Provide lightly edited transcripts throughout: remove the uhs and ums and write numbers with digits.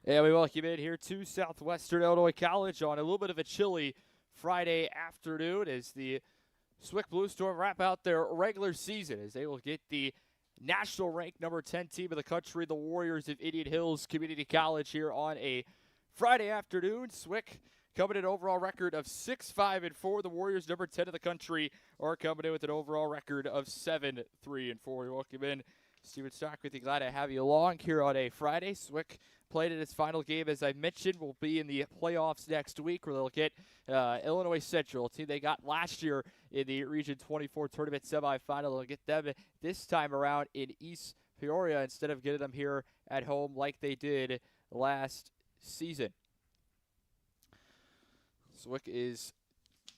And we welcome in here to Southwestern Illinois College on a little bit of a chilly Friday afternoon as the Swick Blue Storm wrap out their regular season as they will get the national ranked number 10 team of the country, the Warriors of Indian Hills Community College, here on a Friday afternoon. Swick coming in overall record of 6-5-4. The Warriors, number 10 of the country, are coming in with an overall record of 7-3-4. We welcome in Steven Stock with you. Glad to have you along here on a Friday. Swick played in its final game, as I mentioned, will be in the playoffs next week, where they'll get Illinois Central, a team they got last year in the Region 24 tournament semifinal. They'll get them this time around in East Peoria instead of getting them here at home like they did last season. Swick is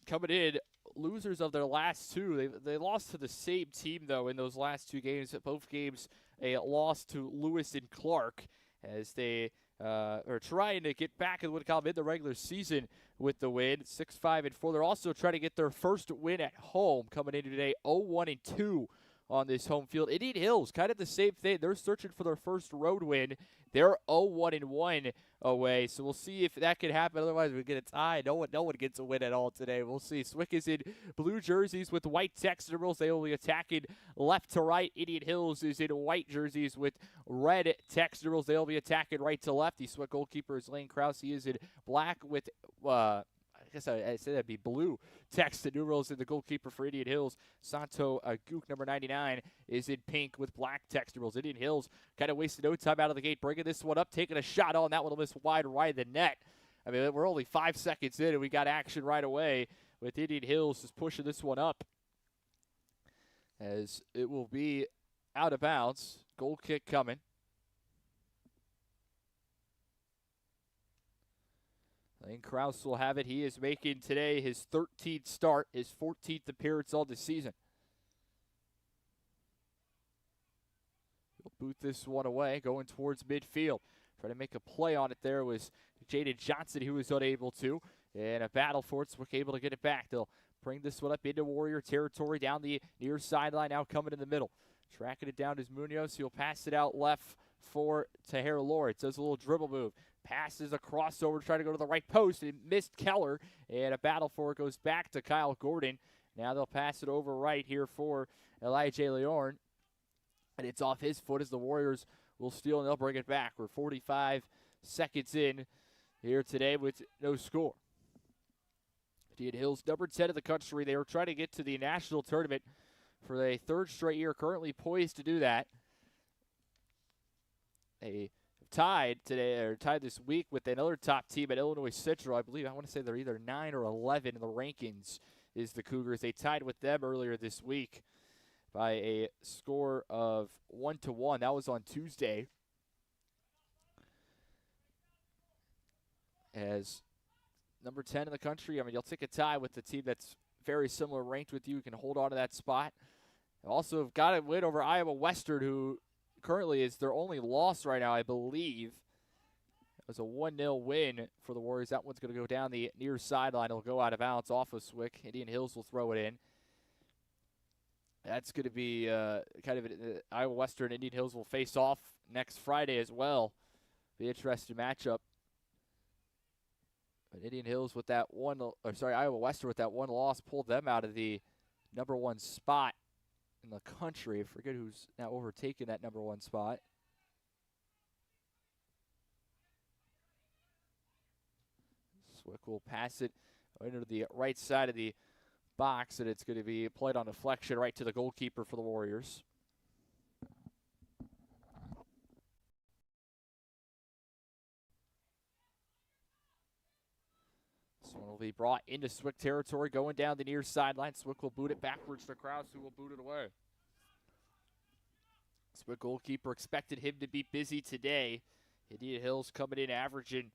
coming in losers of their last two. They lost to the same team, though, in those last two games. Both games a loss to Lewis and Clark, as they are trying to get back in what called in the regular season with the win, 6-5-4. They're also trying to get their first win at home, coming in today 0-1-2 on this home field. Indian Hills, kind of the same thing. They're searching for their first road win. They're 0-1-1 away, so we'll see if that can happen. Otherwise, we get a tie. No one gets a win at all today. We'll see. Swick is in blue jerseys with white text symbols. They will be attacking left to right. Indian Hills is in white jerseys with red text symbols. They'll be attacking right to left. The Swick goalkeeper is Lane Krause. He is in black with I guess I said that'd be blue text and numerals, in the goalkeeper for Indian Hills, Santo Gook, number 99, is in pink with black text numerals. Indian Hills kind of wasted no time out of the gate, bringing this one up, taking a shot on that one will miss wide right of the net. I mean, we're only 5 seconds in, and we got action right away with Indian Hills just pushing this one up, as it will be out of bounds. Goal kick coming. Lane Krause will have it. He is making today his 13th start, his 14th appearance on the season. He'll boot this one away, going towards midfield. Trying to make a play on it there was Jaden Johnson, who was unable to. And a battle for it, so we're able to get it back. They'll bring this one up into Warrior territory down the near sideline, now coming in the middle. Tracking it down is Munoz. He'll pass it out left for Tahir Lawrence. Does a little dribble move. Passes a crossover, trying to go to the right post, and missed Keller. And a battle for it goes back to Kyle Gordon. Now they'll pass it over right here for Elijah Leorn. And it's off his foot as the Warriors will steal, and they'll bring it back. We're 45 seconds in here today with no score. Indian Hills, number 10 of the country. They were trying to get to the national tournament for a third straight year, currently poised to do that. They tied today, or tied this week, with another top team at Illinois Central. I want to say they're either 9 or 11 in the rankings, is the Cougars. They tied with them earlier this week by a score of 1-1. That was on Tuesday. As number 10 in the country, I mean, you'll take a tie with the team that's very similar ranked with you. You can hold on to that spot. Also have got a win over Iowa Western, who currently is their only loss right now, I believe. It was a 1-0 win for the Warriors. That one's going to go down the near sideline. It'll go out of bounds off of Swick. Indian Hills will throw it in. That's going to be kind of Iowa Western. Indian Hills will face off next Friday as well. Be an interesting matchup. But Indian Hills with that Iowa Western with that one loss pulled them out of the number 1 spot in the country. I forget who's now overtaken that number 1 spot. Swick will pass it into the right side of the box, and it's going to be played on deflection right to the goalkeeper for the Warriors. This one will be brought into Swick territory, going down the near sideline. Swick will boot it backwards to Krause, who will boot it away. Swick goalkeeper expected him to be busy today. Indian Hills coming in averaging,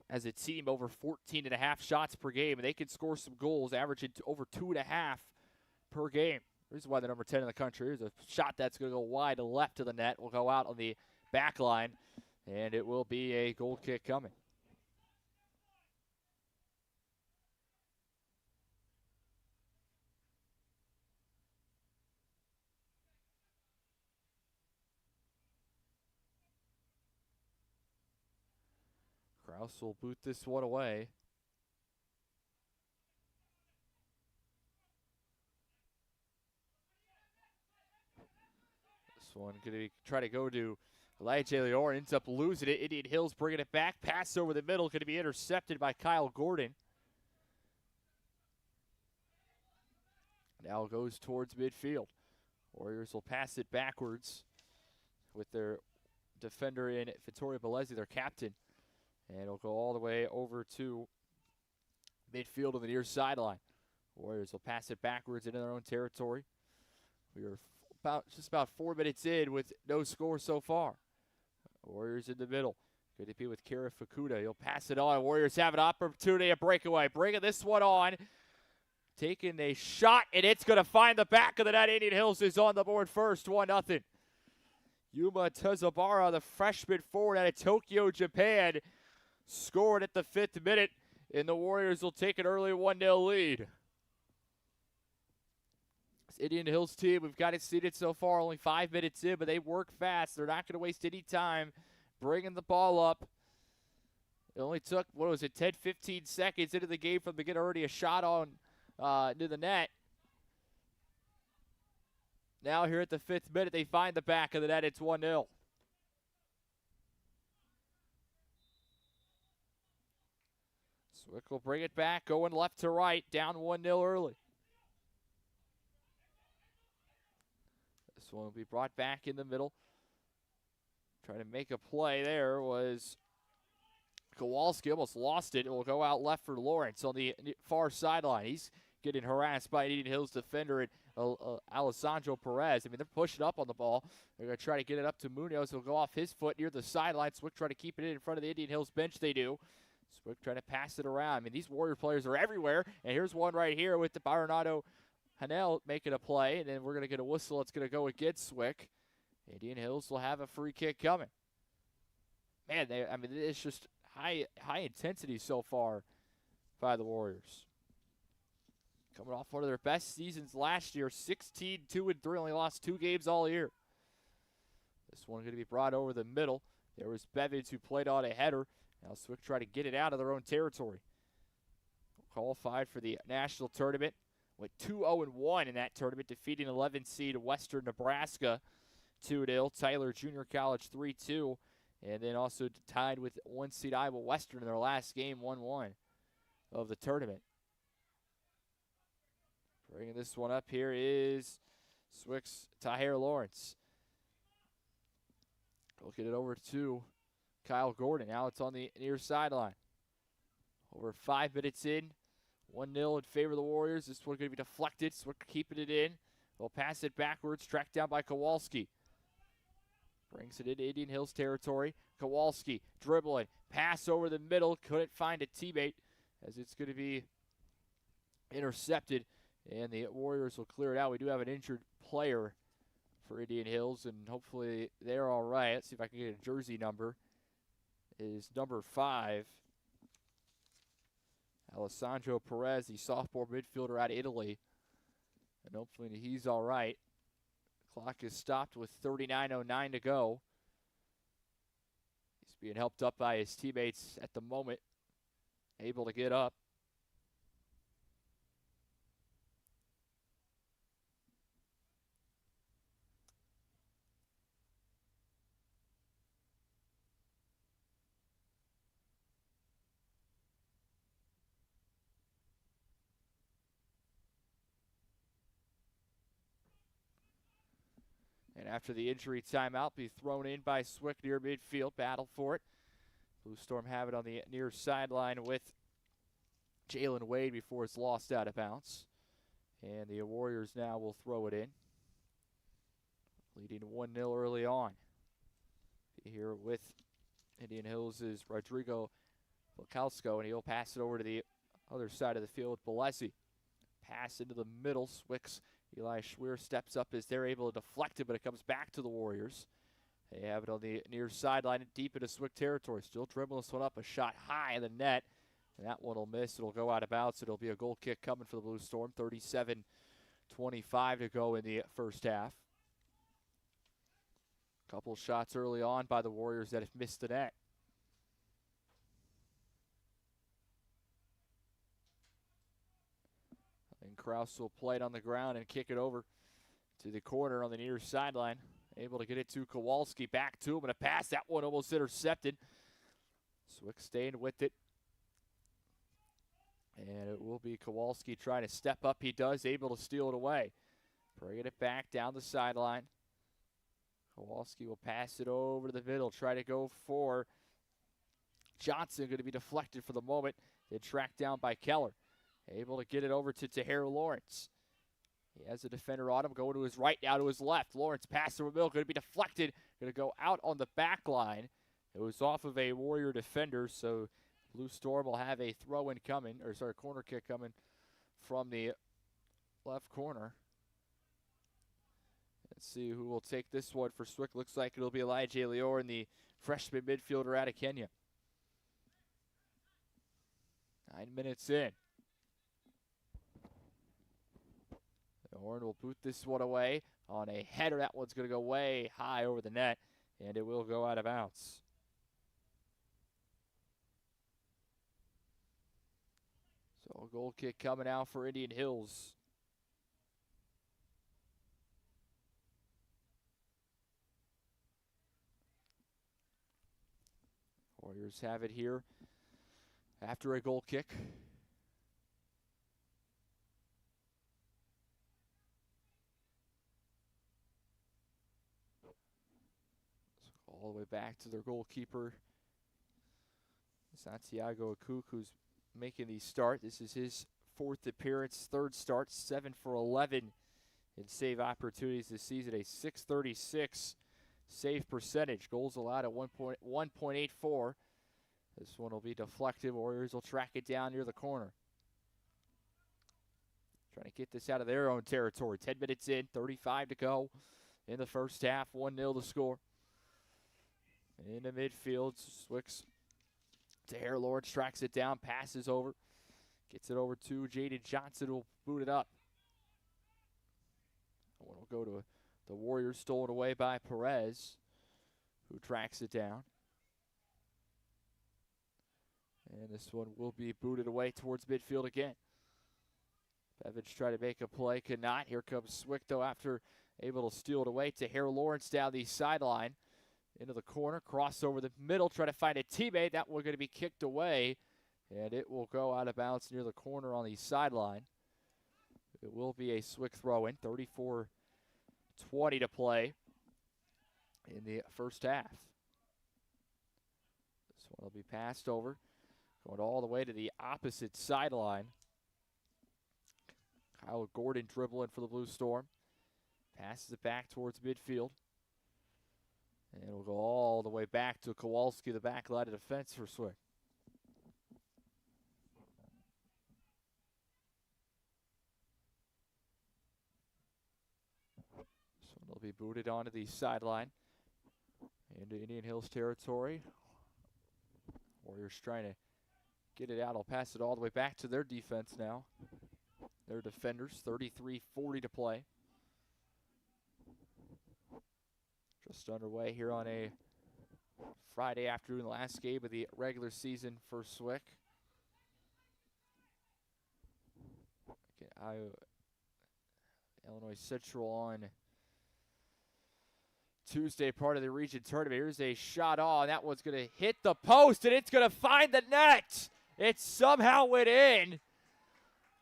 as a team, over 14.5 shots per game, and they can score some goals, averaging over 2.5 per game. This is why they're number 10 in the country. Here's a shot that's going to go wide to left of the net. Will go out on the back line, and it will be a goal kick coming. House will boot this one away. This one going to try to go to Elijah Leor, ends up losing it. Indian Hills bringing it back. Pass over the middle, going to be intercepted by Kyle Gordon. Now goes towards midfield. Warriors will pass it backwards with their defender in Vittorio Bellezzi, their captain. And it'll go all the way over to midfield on the near sideline. Warriors will pass it backwards into their own territory. We are just about 4 minutes in with no score so far. Warriors in the middle. Good to be with Kara Fukuda. He'll pass it on. Warriors have an opportunity, a breakaway. Bringing this one on. Taking a shot, and it's going to find the back of the net. Indian Hills is on the board first, 1-0. Yuma Tezabara, the freshman forward out of Tokyo, Japan, scored at the 5th minute, and the Warriors will take an early 1-0 lead. This Indian Hills team, we've got it seated so far, only 5 minutes in, but they work fast. They're not going to waste any time bringing the ball up. It only took, 10, 15 seconds into the game from the get already a shot on to the net. Now here at the 5th minute, they find the back of the net. It's 1-0. Swick will bring it back, going left to right, down 1-0 early. This one will be brought back in the middle. Trying to make a play there was Kowalski, almost lost it. It will go out left for Lawrence on the far sideline. He's getting harassed by Indian Hills defender and Alessandro Perez. I mean, they're pushing up on the ball. They're going to try to get it up to Munoz. He'll go off his foot near the sideline. Swick trying to keep it in front of the Indian Hills bench. They do. Swick trying to pass it around. I mean, these Warrior players are everywhere. And here's one right here with the Baronado Hanel making a play. And then we're going to get a whistle. It's going to go against Swick. Indian Hills will have a free kick coming. Man, it's just high intensity so far by the Warriors. Coming off one of their best seasons last year, 16-2-3, only lost 2 games all year. This one going to be brought over the middle. There was Bevins who played on a header. Now Swick try to get it out of their own territory. Qualified for the national tournament. Went 2-0-1 in that tournament, defeating 11 seed Western Nebraska 2-0. Tyler Junior College 3-2. And then also tied with 1 seed Iowa Western in their last game, 1-1 of the tournament. Bringing this one up here is Swick's Tahir Lawrence. We'll get it over to Kyle Gordon. Now it's on the near sideline. Over 5 minutes in. 1-0 in favor of the Warriors. This one going to be deflected. Swick keeping it in. They'll pass it backwards. Tracked down by Kowalski. Brings it into Indian Hills territory. Kowalski dribbling. Pass over the middle. Couldn't find a teammate as it's going to be intercepted. And the Warriors will clear it out. We do have an injured player for Indian Hills, and hopefully they're all right. Let's see if I can get a jersey number. It is number 5. Alessandro Perez, the sophomore midfielder out of Italy. And hopefully he's all right. Clock is stopped with 39:09 to go. He's being helped up by his teammates at the moment. Able to get up. And after the injury timeout, be thrown in by Swick near midfield. Battle for it. Blue Storm have it on the near sideline with Jalen Wade before it's lost out of bounds. And the Warriors now will throw it in. Leading 1-0 early on. Here with Indian Hills is Rodrigo Volkalsko, and he'll pass it over to the other side of the field with Bellezzi. Pass into the middle. Swick's Eli Schweer steps up as they're able to deflect it, but it comes back to the Warriors. They have it on the near sideline and deep into Swick territory. Still dribbling this one up, a shot high in the net, and that one will miss. It'll go out of bounds. It'll be a goal kick coming for the Blue Storm. 37:25 to go in the first half. Couple shots early on by the Warriors that have missed the net. And Kraus will play it on the ground and kick it over to the corner on the near sideline. Able to get it to Kowalski. Back to him, and a pass. That one almost intercepted. Swick staying with it. And it will be Kowalski trying to step up. He does, able to steal it away. Bringing it back down the sideline. Kowalski will pass it over to the middle. Try to go for Johnson. Going to be deflected for the moment. Then tracked down by Keller. Able to get it over to Tahir Lawrence. He has a defender on him. Going to his right, now to his left. Lawrence pass over the middle. Going to be deflected. Going to go out on the back line. It was off of a Warrior defender, so Blue Storm will have a throw-in coming, or sorry, corner kick coming from the left corner. Let's see who will take this one for Swick. Looks like it'll be Elijah Lior, and the freshman midfielder out of Kenya. 9 minutes in. Horn will boot this one away on a header. That one's going to go way high over the net, and it will go out of bounds. So a goal kick coming out for Indian Hills. Warriors have it here after a goal kick. All the way back to their goalkeeper, Santiago Akuk, who's making the start. This is his 4th appearance, 3rd start, 7 for 11 in save opportunities this season, a .636 save percentage. Goals allowed at 1.84. This one will be deflected. Warriors will track it down near the corner. Trying to get this out of their own territory. 10 minutes in, 35 to go in the first half, 1-0 to score. In the midfield, Swick's Tahir Lawrence tracks it down, passes over, gets it over to Jaden Johnson, who will boot it up. That one will go to the Warriors, stolen away by Perez, who tracks it down. And this one will be booted away towards midfield again. Bevich tried to make a play, could not. Here comes Swick, though, after able to steal it away. Tahir Lawrence down the sideline. Into the corner, cross over the middle, try to find a teammate. That one going to be kicked away, and it will go out of bounds near the corner on the sideline. It will be a Swick throw-in, 34-20 to play in the first half. This one will be passed over, going all the way to the opposite sideline. Kyle Gordon dribbling for the Blue Storm. Passes it back towards midfield. And we'll go all the way back to Kowalski, the back line of defense for Swick. So it'll be booted onto the sideline into Indian Hills territory. Warriors trying to get it out. I'll pass it all the way back to their defense now. Their defenders, 33-40 to play. Just underway here on a Friday afternoon, last game of the regular season for Swick. Illinois Central on Tuesday, part of the region tournament. Here's a shot on. That one's going to hit the post, and it's going to find the net. It somehow went in,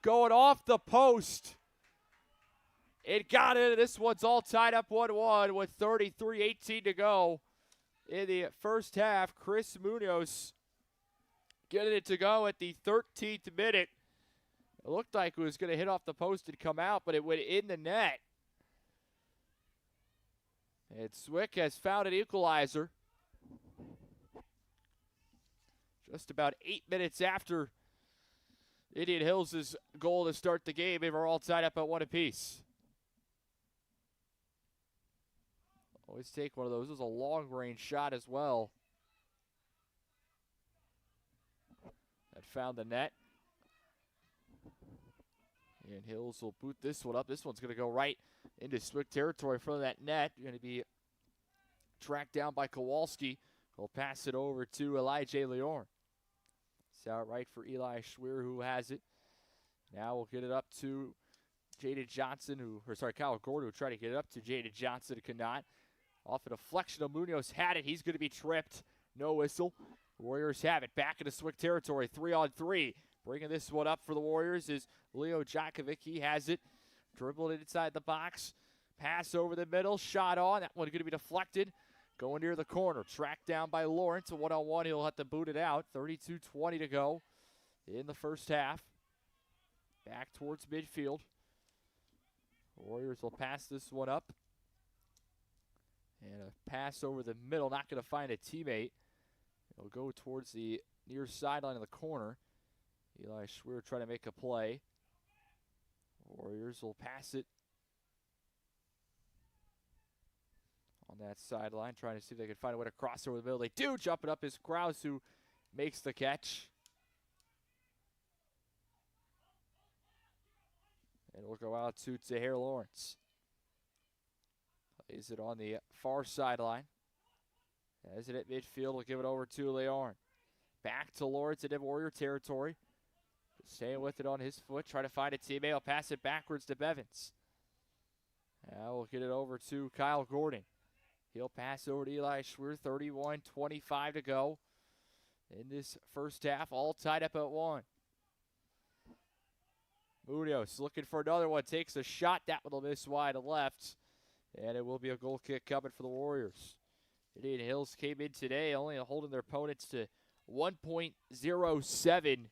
going off the post. It got in. This one's all tied up 1-1 with 33-18 to go in the first half. Chris Munoz getting it to go at the 13th minute. It looked like it was going to hit off the post and come out, but it went in the net. And Swick has found an equalizer. Just about 8 minutes after Indian Hills' goal to start the game, they were all tied up at 1 apiece. Always take one of those. It was a long-range shot as well. That found the net. And Hills will boot this one up. This one's going to go right into Swick territory from that net. Going to be tracked down by Kowalski. He'll pass it over to Elijah Leor. It's out right for Eli Schweer, who has it. Now we'll get it up to Kyle Gordon, who tried to get it up to Jaden Johnson, could not. Off a deflection of Munoz, had it. He's going to be tripped. No whistle. Warriors have it. Back into Swick territory. 3-on-3. Bringing this one up for the Warriors is Leo Djokovic. He has it. Dribbled it inside the box. Pass over the middle. Shot on. That one going to be deflected. Going near the corner. Tracked down by Lawrence. A one-on-one. He'll have to boot it out. 32-20 to go in the first half. Back towards midfield. Warriors will pass this one up. And a pass over the middle. Not going to find a teammate. It'll go towards the near sideline of the corner. Eli Schwer trying to make a play. Warriors will pass it on that sideline, trying to see if they can find a way to cross over the middle. They do. Jump it up is Krause, who makes the catch. And we'll go out to Tahir Lawrence. Plays it on the far sideline. Has it at midfield. We'll give it over to Leorn. Back to Lawrence into Warrior territory. Just staying with it on his foot. Try to find a teammate. He'll pass it backwards to Bevins. Now we'll get it over to Kyle Gordon. He'll pass over to Eli Schwer. 31-25 to go in this first half. All tied up at 1. Munoz looking for another one. Takes a shot. That one will miss wide left. And it will be a goal kick coming for the Warriors. Indian Hills came in today only holding their opponents to 1.07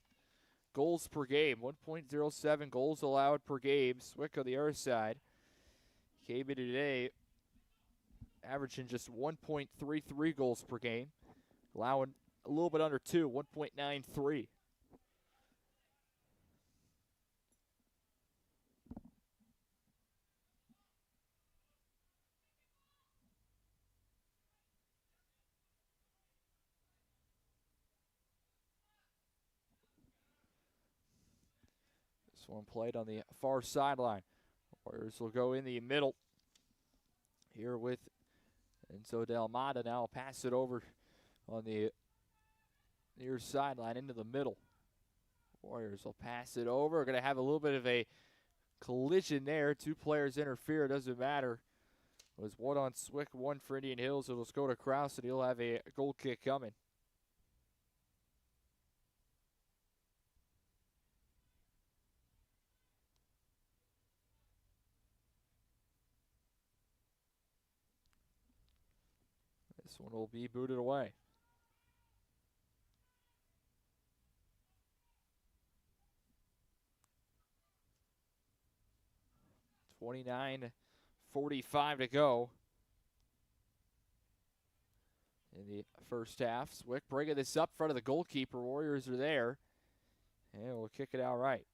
goals per game. 1.07 goals allowed per game. Swick on the other side came in today averaging just 1.33 goals per game. Allowing a little bit under 2, 1.93. One played on the far sideline. Warriors will go in the middle here with Enzo Del Mata. Now pass it over on the near sideline into the middle. Warriors will pass it over. We're going to have a little bit of a collision there. 2 players interfere. Doesn't matter. It was 1 on Swick, 1 for Indian Hills. It'll go to Krause, and he'll have a goal kick coming. This one will be booted away. .45 to go in the first half. Swick bringing this up in front of the goalkeeper. Warriors are there. And we'll kick it out right.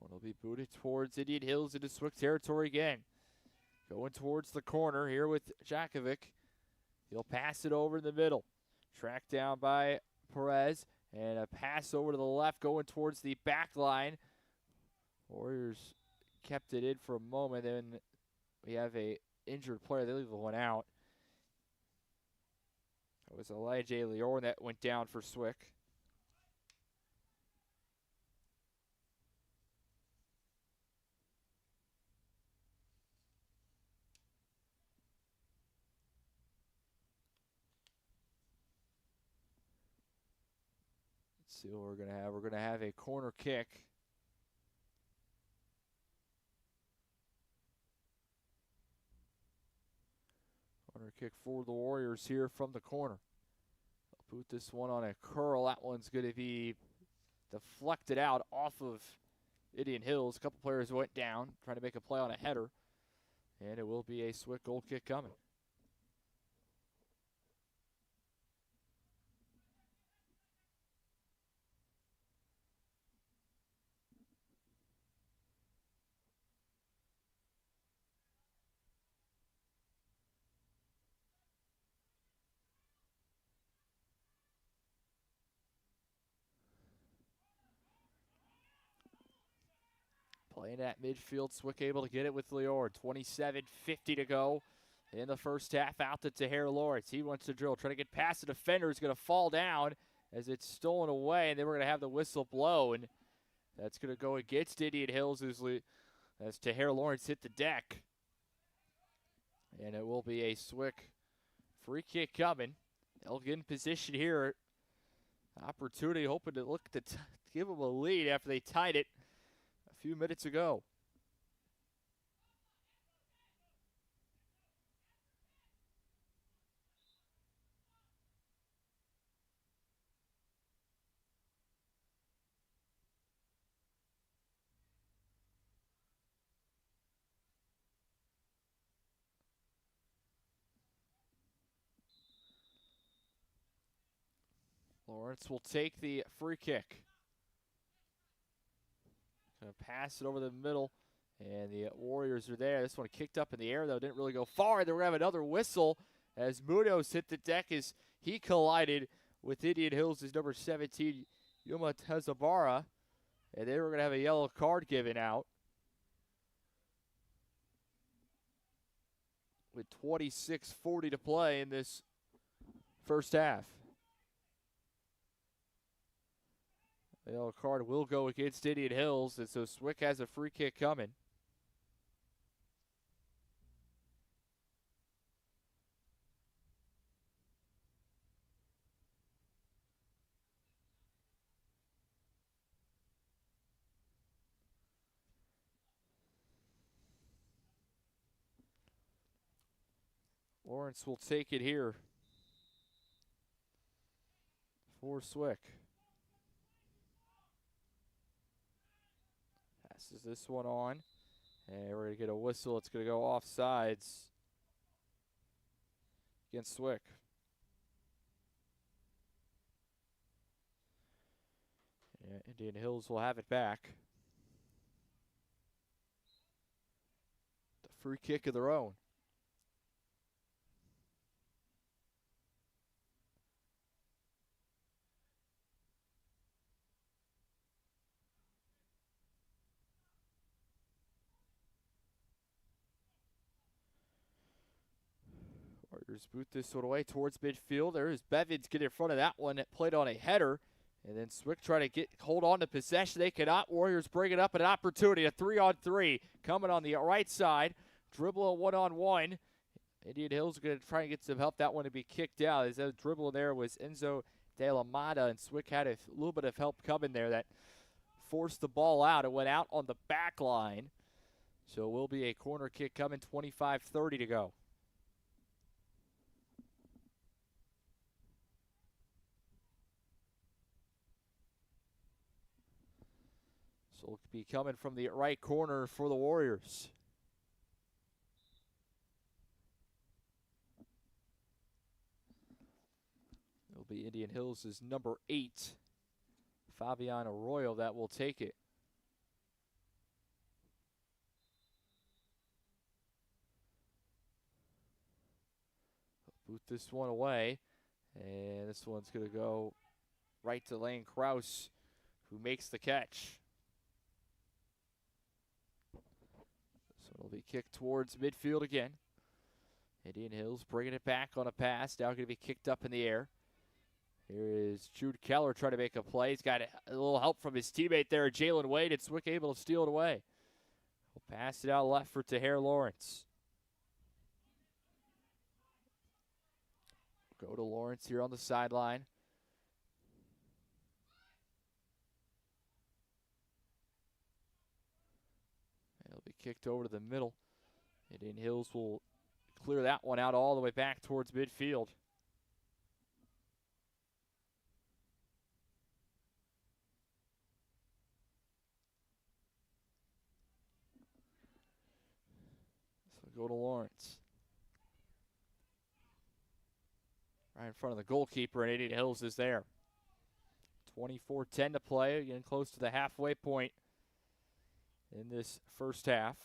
It'll be booted towards Indian Hills into Swick territory again. Going towards the corner here with Djokovic. He'll pass it over in the middle. Tracked down by Perez. And a pass over to the left going towards the back line. Warriors kept it in for a moment. Then we have a injured player. They leave the one out. It was Elijah Leorn that went down for Swick. See what we're going to have. We're going to have a corner kick. Corner kick for the Warriors here from the corner. I'll put this one on a curl. That one's going to be deflected out off of Indian Hills. A couple players went down trying to make a play on a header. And it will be a Swick goal kick coming. Playing at midfield, Swick able to get it with Leorn. 27:50 to go in the first half. Out to Tahir Lawrence. He wants to drill, trying to get past the defender. He's going to fall down as it's stolen away, and then we're going to have the whistle blow, and that's going to go against Indian Hills as Tahir Lawrence hit the deck. And it will be a Swick free kick coming. They'll get in position here. Opportunity, hoping to look to give them a lead after they tied it a few minutes ago. Lawrence will take the free kick. Gonna pass it over the middle, and the Warriors are there. This one kicked up in the air, though. Didn't really go far. Then we're going to have another whistle as Munoz hit the deck as he collided with Indian Hills' number 17, Yuma Tezabara. And they were going to have a yellow card given out. With 26:40 to play in this first half. The yellow card will go against Indian Hills, and so Swick has a free kick coming. Lawrence will take it here for Swick. Passes this one on, and we're going to get a whistle. It's going to go offsides against Swick. Yeah, Indian Hills will have it back. The free kick of their own. Warriors boot this one away towards midfield. There is Bevins get in front of that one. That played on a header. And then Swick trying to hold on to possession. They cannot. Warriors bring it up, an opportunity. A 3-on-3 coming on the right side. Dribble a 1-on-1. Indian Hills are going to try and get some help. That one to be kicked out. As that dribble there was Enzo De La Mata. And Swick had a little bit of help coming there that forced the ball out. It went out on the back line. So it will be a corner kick coming. 25:30 to go. So it'll be coming from the right corner for the Warriors. It'll be Indian Hills' number 8, Fabian Arroyo, that will take it. Boot this one away, and this one's going to go right to Lane Krause, who makes the catch. It'll be kicked towards midfield again. Indian Hills bringing it back on a pass. Now going to be kicked up in the air. Here is Jude Keller trying to make a play. He's got a little help from his teammate there, Jalen Wade, and Swick able to steal it away. We'll pass it out left for Tahir Lawrence. Go to Lawrence here on the sideline. It'll be kicked over to the middle. Indian Hills will clear that one out all the way back towards midfield. So go to Lawrence. Right in front of the goalkeeper, and Indian Hills is there. 24:10 to play, getting close to the halfway point in this first half.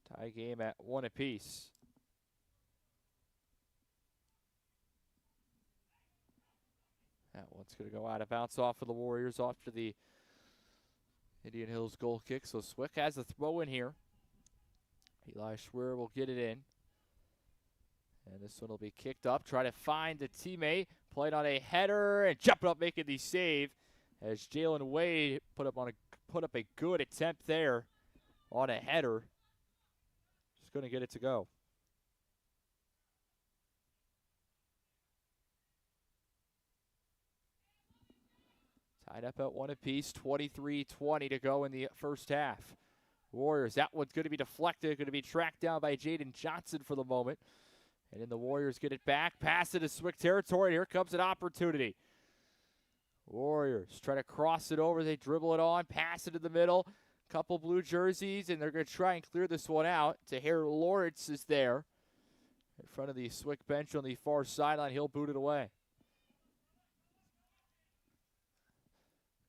Tie game at 1 apiece. That one's going to go out of bounds off of the Warriors, off to the Indian Hills goal kick, so Swick has a throw in here. Eli Schwer will get it in. And this one will be kicked up. Try to find the teammate. Played on a header and jumping up making the save. As Jalen Wade put up a good attempt there on a header. Just going to get it to go. Tied up at one apiece. 23-20 to go in the first half. Warriors, that one's going to be deflected. Going to be tracked down by Jaden Johnson for the moment. And then the Warriors get it back. Pass it to Swick territory. Here comes an opportunity. Warriors try to cross it over. They dribble it on. Pass it in the middle. Couple blue jerseys, and they're going to try and clear this one out. Tahir Lawrence is there in front of the Swick bench on the far sideline. He'll boot it away.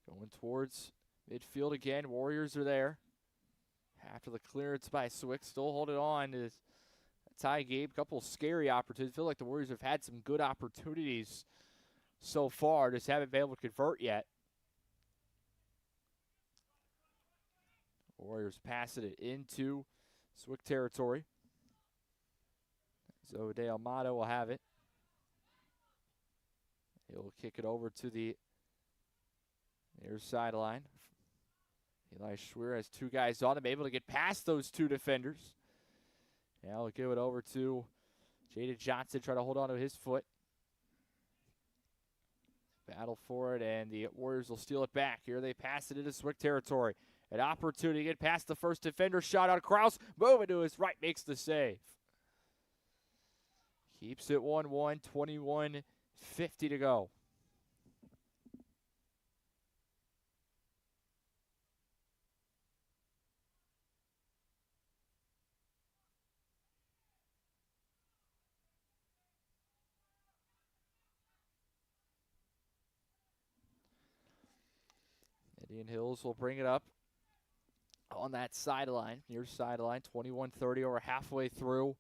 Going towards midfield again. Warriors are there. After the clearance by Swick, still holding on to tie game. Couple scary opportunities. I feel like the Warriors have had some good opportunities so far, just haven't been able to convert yet. Warriors passing it into Swick territory. So De Almado will have it. He'll kick it over to the near sideline. Eli Schwer has two guys on him, able to get past those two defenders. Now we'll give it over to Jaden Johnson, try to hold on to his foot. Battle for it, and the Warriors will steal it back. Here they pass it into Swick territory. An opportunity to get past the first defender. Shot on Kraus. Moving to his right, makes the save. Keeps it 1-1, 21-50 to go. Indian Hills will bring it up on that sideline, near sideline, 21-30, over halfway through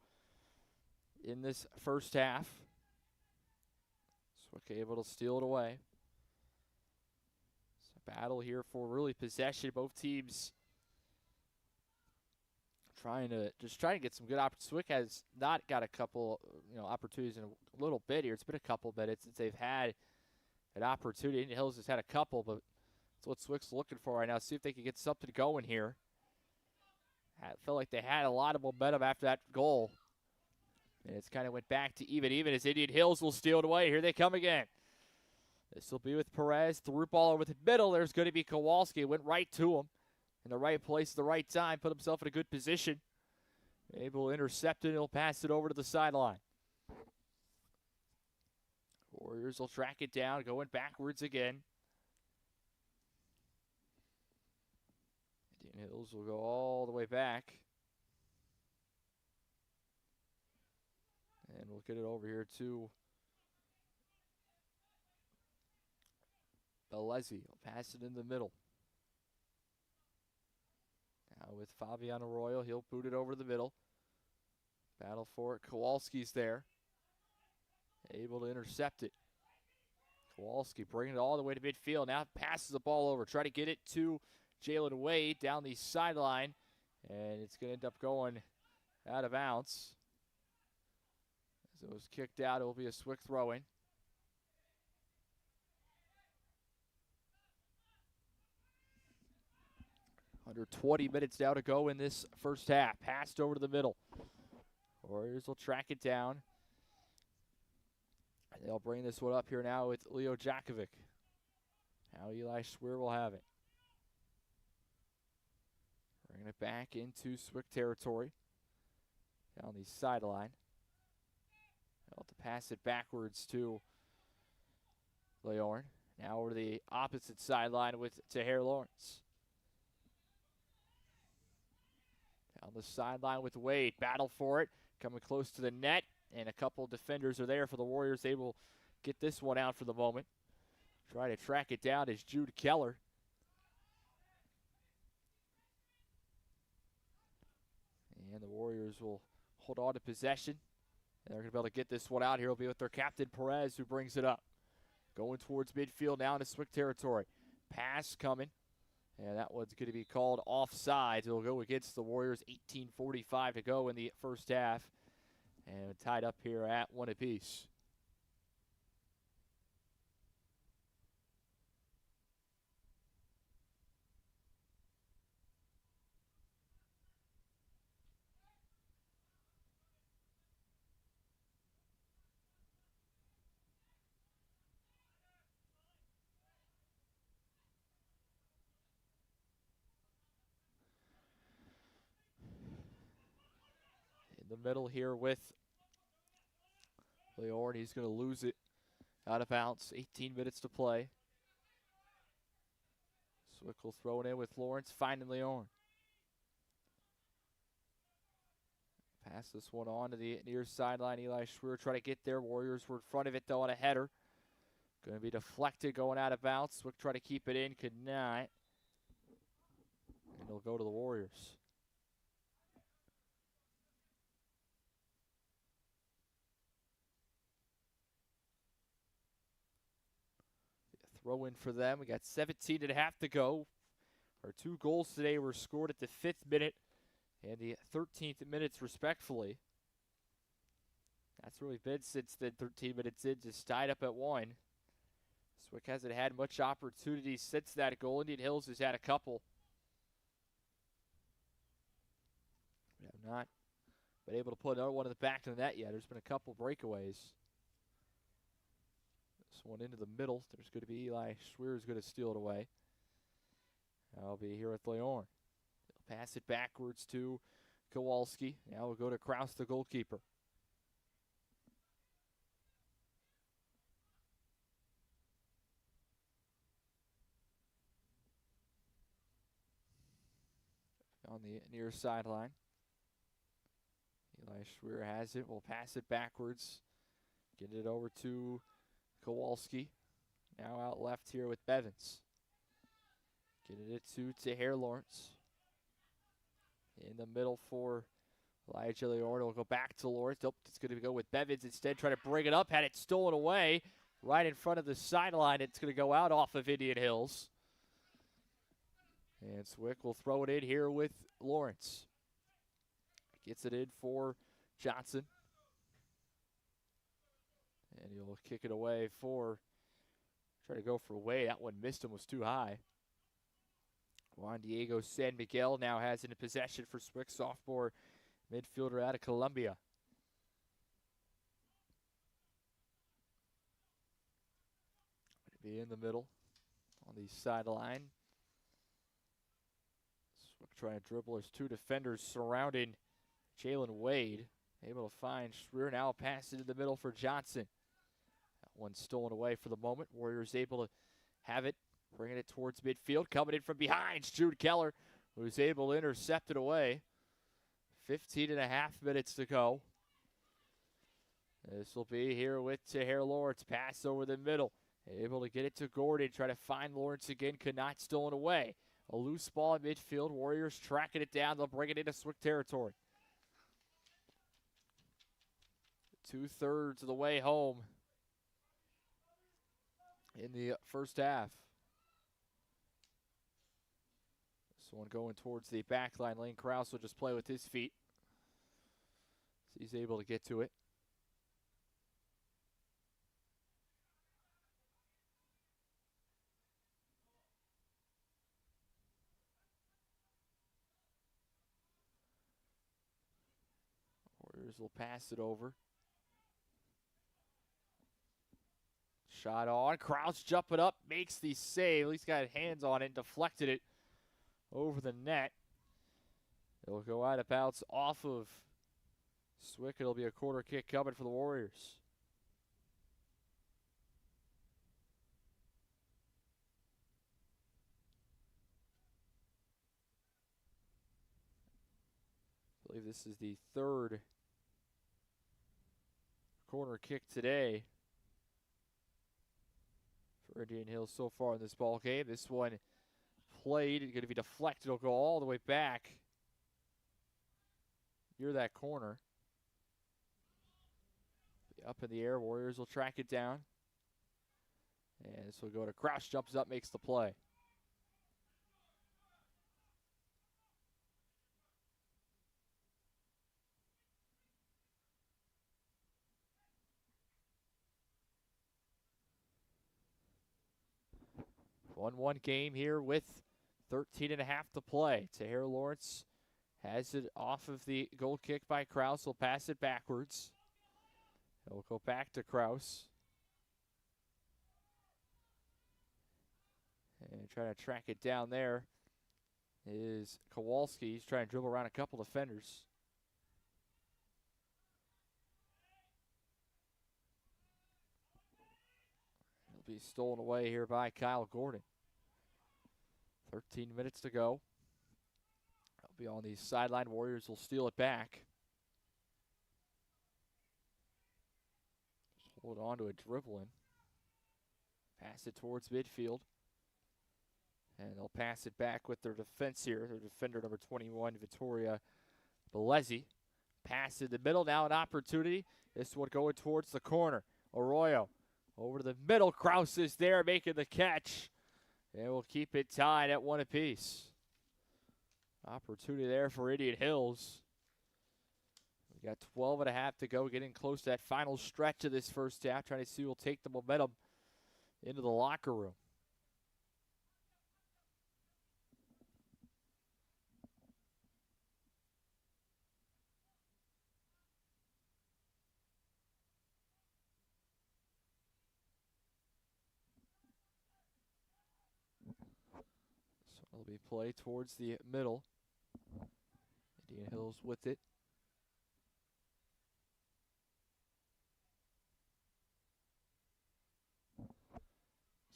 in this first half. Swick able to steal it away. It's a battle here for really possession. Both teams trying to get some good opportunities. Swick has not got a couple opportunities in a little bit here. It's been a couple minutes since they've had an opportunity. Indian Hills has had a couple, but that's what Swick's looking for right now. See if they can get something going here. I felt like they had a lot of momentum after that goal. And it's kind of went back to even as Indian Hills will steal it away. Here they come again. This will be with Perez. Through ball over the middle. There's going to be Kowalski. Went right to him in the right place at the right time. Put himself in a good position. Able to intercept it. He'll pass it over to the sideline. Warriors will track it down. Going backwards again. Indian Hills will go all the way back. And we'll get it over here to Belezzi. He'll pass it in the middle. Now with Fabiano Royal, he'll boot it over the middle. Battle for it. Kowalski's there. Able to intercept it. Kowalski bringing it all the way to midfield. Now passes the ball over. Try to get it to Jalen Wade down the sideline. And it's going to end up going out of bounds. As it was kicked out, it will be a Swick throw-in. Under 20 minutes now to go in this first half. Passed over to the middle. Warriors will track it down. And they'll bring this one up here now with Leo Jakovic. Now Eli Schwer will have it. Bringing it back into Swick territory. Down the sideline. They'll have to pass it backwards to Leorn. Now over to the opposite sideline with Tahir Lawrence. Down the sideline with Wade. Battle for it. Coming close to the net. And a couple defenders are there for the Warriors. They will get this one out for the moment. Try to track it down is Jude Keller. And the Warriors will hold on to possession. And they're going to be able to get this one out here. It'll be with their captain, Perez, who brings it up. Going towards midfield now into Swick territory. Pass coming. And that one's going to be called offside. It'll go against the Warriors. 18:45 to go in the first half. And tied up here at 1 apiece. In the middle here with Leorn. He's going to lose it out of bounds. 18 minutes to play. Swickle throwing in with Lawrence, finding Leorn. Pass this one on to the near sideline. Eli Schwer trying to get there. Warriors were in front of it, though, on a header. Going to be deflected going out of bounds. Swick trying to keep it in, could not. And it'll go to the Warriors. Throw in for them. We got 17 and a half to go. Our 2 goals today were scored at the 5th minute and the 13th minutes, respectfully. That's really been since then. 13 minutes in, just tied up at 1. Swick hasn't had much opportunity since that goal. Indian Hills has had a couple. We have not been able to put another one in the back of the net yet. There's been a couple breakaways. This one into the middle. There's going to be Eli Schwer is going to steal it away. I'll be here with Leorn. He'll pass it backwards to Kowalski. Now we'll go to Kraus, the goalkeeper. On the near sideline. Eli Schwer has it. We'll pass it backwards. Get it over to Kowalski. Now out left here with Bevins. Getting it to Tahir Lawrence. In the middle for Elijah Leorn. Will go back to Lawrence. Nope, it's going to go with Bevins instead. Try to bring it up. Had it stolen away right in front of the sideline. It's going to go out off of Indian Hills. And Swick will throw it in here with Lawrence. Gets it in for Johnson. And he'll kick it away for, try to go for Way. That one missed him, was too high. Juan Diego San Miguel now has it in possession for Swick, sophomore midfielder out of Columbia. Be in the middle on the sideline. Swick trying to dribble. There's 2 defenders surrounding Jalen Wade. Able to find Schwer. Now pass it in the middle for Johnson. That one stolen away for the moment. Warriors able to have it. Bringing it towards midfield. Coming in from behind. Jude Keller, who's able to intercept it away. 15 and a half minutes to go. This will be here with Tahir Lawrence. Pass over the middle. Able to get it to Gordon. Try to find Lawrence again. Could not, stolen away. A loose ball in midfield. Warriors tracking it down. They'll bring it into Swick territory. 2/3 of the way home in the first half. This one going towards the back line. Lane Krause will just play with his feet. So he's able to get to it. Warriors will pass it over. Shot on. Krause jumping up, makes the save. At least got hands on it and deflected it over the net. It'll go out of bounds off of Swick. It'll be a corner kick coming for the Warriors. I believe this is the 3rd corner kick today for Indian Hills so far in this ball game. This one played, going to be deflected. It'll go all the way back near that corner. Up in the air, Warriors will track it down. And this will go to Krause, jumps up, makes the play. 1-1 game here with 13 and a half to play. Tahir Lawrence has it off of the goal kick by Kraus. He'll pass it backwards. He'll go back to Kraus. And trying to track it down there is Kowalski. He's trying to dribble around a couple defenders. It'll be stolen away here by Kyle Gordon. 13 minutes to go. He'll be on the sideline. Warriors will steal it back. Just hold on to a dribbling. Pass it towards midfield. And they'll pass it back with their defense here. Their defender, number 21, Vittoria Belezzi. Pass in the middle. Now an opportunity. This one going towards the corner. Arroyo over to the middle. Kraus is there making the catch. And we'll keep it tied at 1 apiece. Opportunity there for Indian Hills. We got 12 and a half to go. Getting close to that final stretch of this first half. Trying to see who will take the momentum into the locker room. It'll be play towards the middle. Indian Hills with it.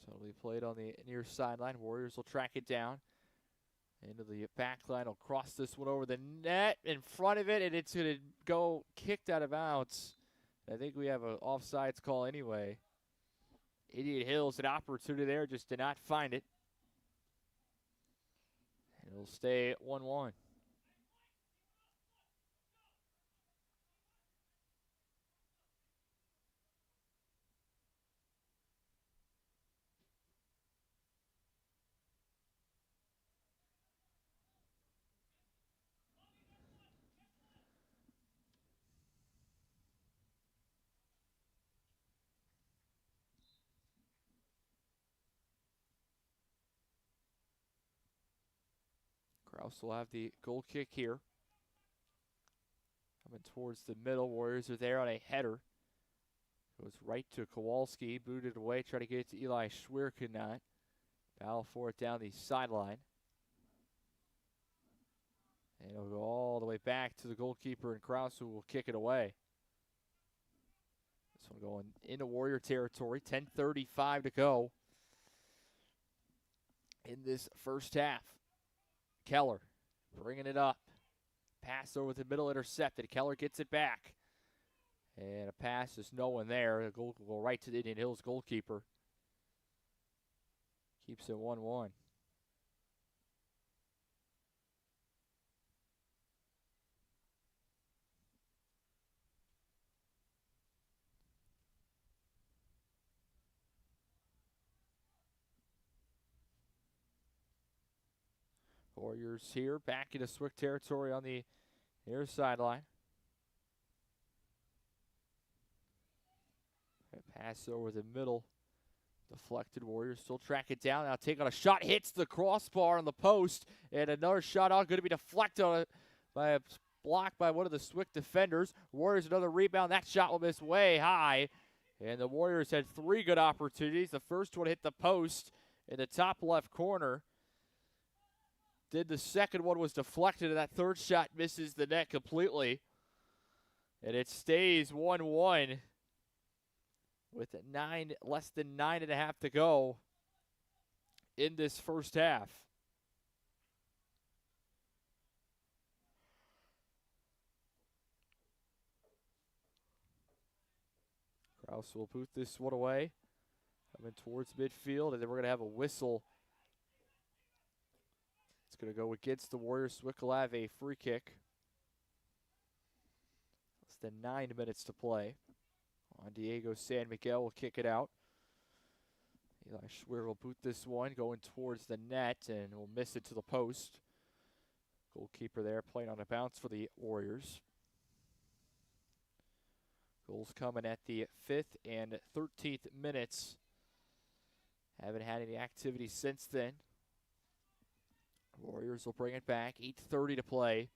So it'll be played on the near sideline. Warriors will track it down. Into the back line. Will cross this one over the net in front of it, and it's going to go kicked out of bounds. I think we have an offsides call anyway. Indian Hills, an opportunity there, just did not find it. It'll stay at 1-1. Kraus will have the goal kick here. Coming towards the middle. Warriors are there on a header. Goes right to Kowalski. Booted away. Try to get it to Eli Schwer. Could not. Battle for it down the sideline. And it'll go all the way back to the goalkeeper and Kraus, who will kick it away. This one going into Warrior territory. 10:35 to go in this first half. Keller bringing it up. Pass over the middle, intercepted. Keller gets it back. And a pass, there's no one there. The goal will go right to the Indian Hills goalkeeper. Keeps it 1-1. Warriors here, back into Swick territory on the near sideline. Pass over the middle. Deflected. Warriors still track it down. Now take on a shot. Hits the crossbar on the post. And another shot out. Going to be deflected by a block by one of the Swick defenders. Warriors another rebound. That shot will miss way high. And the Warriors had 3 good opportunities. The first one hit the post in the top left corner. The second one was deflected, and that third shot misses the net completely. And it stays 1-1 with less than 9.5 to go in this first half. Kraus will boot this one away. Coming towards midfield, and then we're going to have a whistle. It's going to go against the Warriors. Swick will have a free kick. Less than 9 minutes to play. Juan Diego San Miguel will kick it out. Eli Schwer will boot this one, going towards the net, and will miss it to the post. Goalkeeper there playing on a bounce for the Warriors. Goals coming at the 5th and 13th minutes Haven't had any activity since then. Warriors will bring it back. 8:30 to play.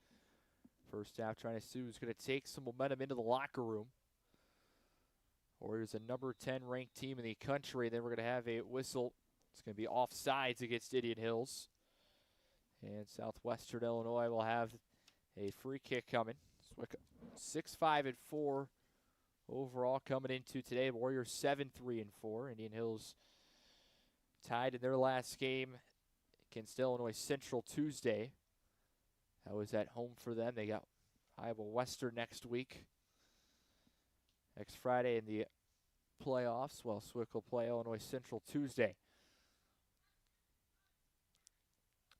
First half, trying to see who's going to take some momentum into the locker room. Warriors a number 10 ranked team in the country. Then we're going to have a whistle. It's going to be offsides against Indian Hills. And Southwestern Illinois will have a free kick coming. 6-5-4 overall coming into today. Warriors 7-3-4. Indian Hills tied in their last game against Illinois Central Tuesday. That was at home for them. They got Iowa Western next week. Next Friday in the playoffs, while Swick will play Illinois Central Tuesday.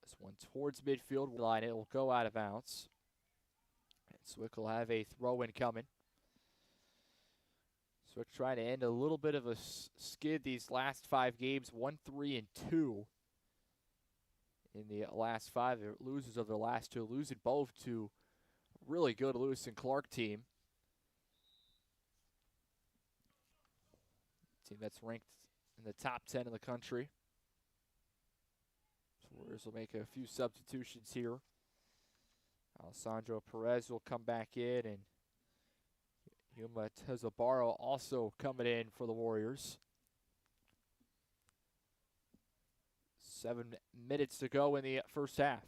This one towards midfield line. It will go out of bounds. And Swick will have a throw-in coming. Swick trying to end a little bit of a skid these last 5 games. 1-3-2 in the last 5. They're losers of their last 2. Losing both to a really good Lewis and Clark team. Team that's ranked in the top 10 in the country. So Warriors will make a few substitutions here. Alessandro Perez will come back in, and Yuma Tezabaro also coming in for the Warriors. 7 minutes to go in the first half.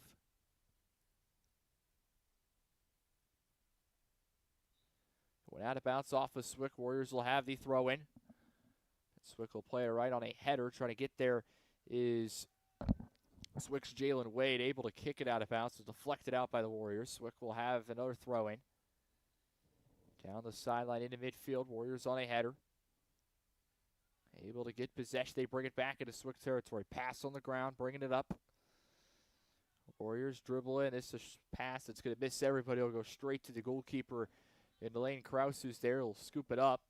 Went out of bounds off of Swick. Warriors will have the throw-in. Swick will play it right on a header. Trying to get there is Swick's Jalen Wade, able to kick it out of bounds. So deflected out by the Warriors. Swick will have another throw-in. Down the sideline into midfield. Warriors on a header. Able to get possession. They bring it back into Swick territory. Pass on the ground, bringing it up. Warriors dribble in. This is a pass that's going to miss everybody. It'll go straight to the goalkeeper in Lane Krause, who's there. He'll scoop it up.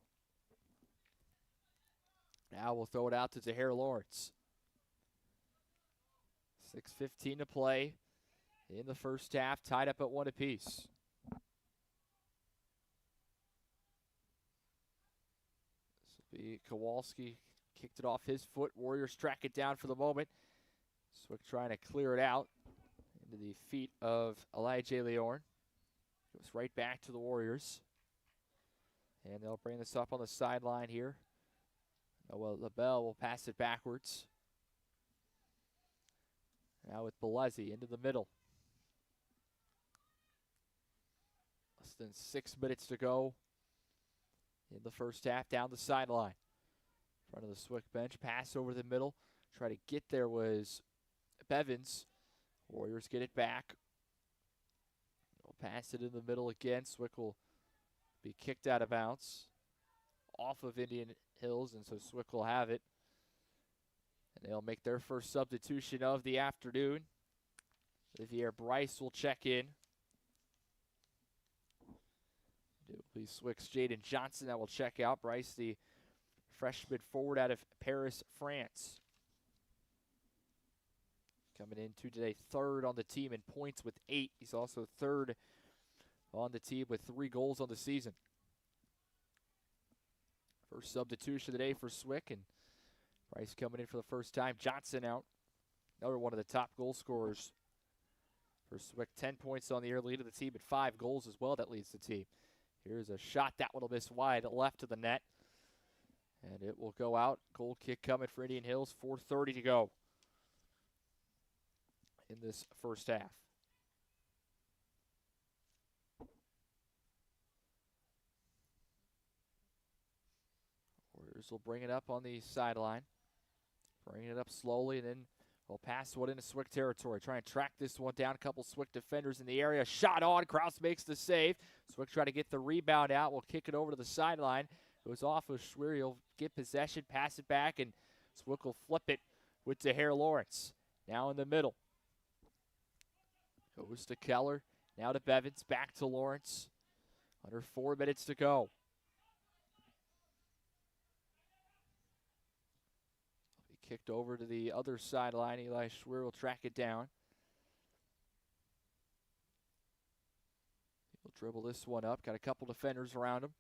Now we'll throw it out to Zahair Lawrence. 6:15 to play in the first half, tied up at 1 apiece. This will be Kowalski. Kicked it off his foot. Warriors track it down for the moment. Swick trying to clear it out into the feet of Elijah Leorn. Goes right back to the Warriors. And they'll bring this up on the sideline here. Noah LaBelle will pass it backwards. Now with Belezzi into the middle. Less than 6 minutes to go in the first half, down the sideline. In front of the Swick bench, pass over the middle. Try to get there was Bevins. Warriors get it back. They'll pass it in the middle again. Swick will be kicked out of bounds off of Indian Hills, and so Swick will have it. And they'll make their first substitution of the afternoon. Olivier Bryce will check in. It will be Swick's Jaden Johnson that will check out. Bryce, the freshman forward out of Paris, France. Coming into today, 3rd on the team in points with 8. He's also 3rd on the team with 3 goals on the season. First substitution today for Swick, and Bryce coming in for the first time. Johnson out. Another one of the top goal scorers for Swick. 10 points on the year, lead of the team at 5 goals as well. That leads the team. Here's a shot. That one will miss wide left of the net. And it will go out. Goal kick coming for Indian Hills. 4:30 to go in this first half. Warriors will bring it up on the sideline. Bring it up slowly, and then we'll pass one into Swick territory. Try and track this one down. A couple Swick defenders in the area. Shot on. Krause makes the save. Swick try to get the rebound out. We'll kick it over to the sideline. Goes off of Schwerer. He'll get possession, pass it back, and Swick will flip it with Zahair Lawrence. Now in the middle. Goes to Keller. Now to Bevins. Back to Lawrence. Under 4 minutes to go. Kicked over to the other sideline. Eli Schwerer will track it down. He'll dribble this one up. Got a couple defenders around him.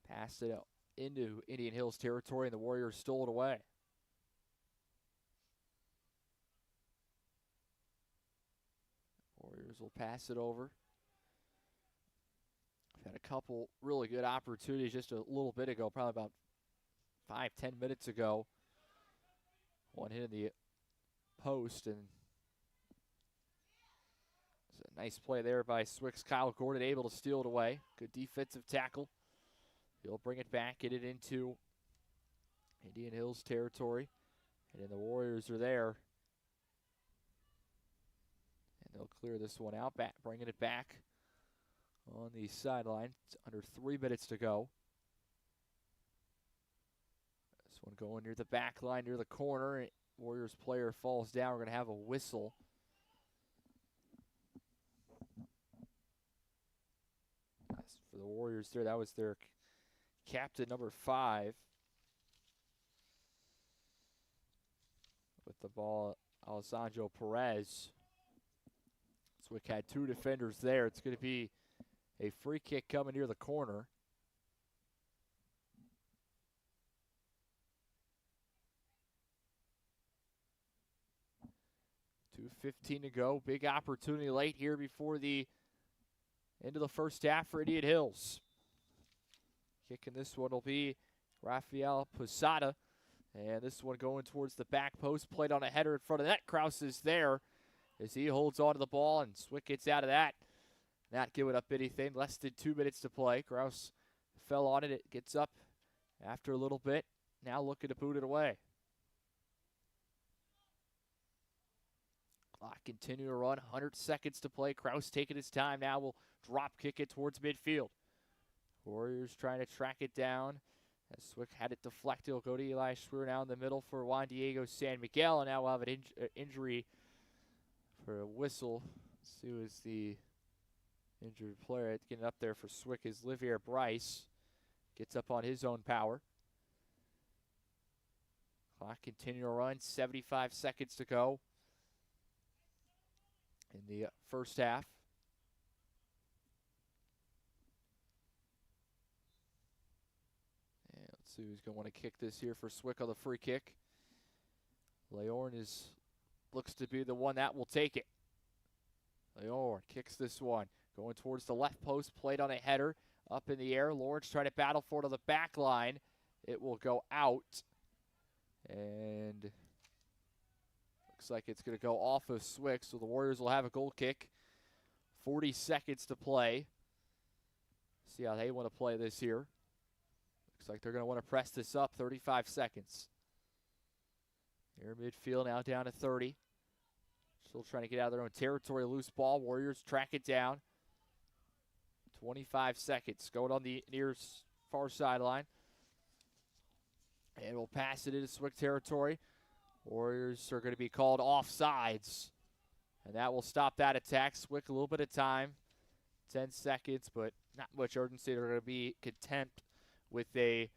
Passed it out into Indian Hills territory, and the Warriors stole it away. Warriors will pass it over. Had a couple really good opportunities just a little bit ago, probably about 5-10 minutes ago. One hit in the post, and it's a nice play there by Swick's Kyle Gordon, able to steal it away. Good defensive tackle. He'll bring it back, get it into Indian Hills territory, and then the Warriors are there. And they'll clear this one out, bringing it back on the sideline. It's under 3 minutes to go. This one going near the back line, near the corner. Warriors player falls down. We're going to have a whistle. As for the Warriors there, that was their captain, number 5. With the ball, Alessandro Perez. Swick had 2 defenders there. It's going to be a free kick coming near the corner. .2:15 to go. Big opportunity late here before the end of the first half for Indian Hills. Kicking this one will be Rafael Posada. And this one going towards the back post. Played on a header in front of that. Kraus is there as he holds on to the ball, and Swick gets out of that. Not giving up anything. Less than 2 minutes to play. Kraus fell on it. It gets up after a little bit. Now looking to boot it away. Clock continue to run. 100 seconds to play. Kraus taking his time now. Will drop kick it towards midfield. Warriors trying to track it down. As Swick had it deflected, he'll go to Eli Schwer now in the middle for Juan Diego San Miguel. And now we'll have an injury for a whistle. Let's see who's the injured player. Getting up there for Swick is Livier Bryce. Gets up on his own power. Clock continue to run. 75 seconds to go in the first half. And let's see who's going to want to kick this here for Swick on the free kick. Leorn looks to be the one that will take it. Leorn kicks this one. Going towards the left post, played on a header. Up in the air. Lawrence trying to battle for it on the back line. It will go out. And looks like it's going to go off of Swick, so the Warriors will have a goal kick. 40 seconds to play. See how they want to play this here. Looks like they're going to want to press this up. 35 seconds. Near midfield, now down to 30. Still trying to get out of their own territory. Loose ball. Warriors track it down. 25 seconds. Going on the near far sideline. And we'll pass it into Swick territory. Warriors are going to be called offsides. And that will stop that attack. Swick a little bit of time. 10 seconds, but not much urgency. They're going to be content with a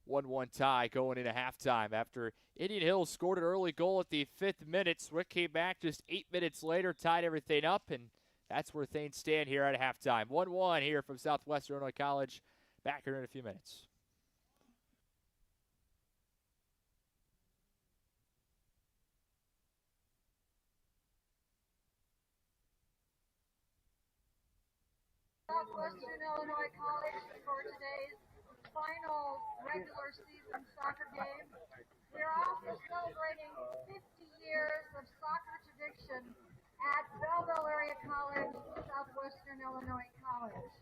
1-1 tie going into halftime. After Indian Hills scored an early goal at the 5th minute, Swick came back just 8 minutes later, tied everything up, and that's where things stand here at halftime. 1-1 here from Southwestern Illinois College. Back here in a few minutes. Southwestern Illinois College for today's final regular season soccer game. We are also celebrating 50 years of soccer tradition at Belleville Area College, Southwestern Illinois College.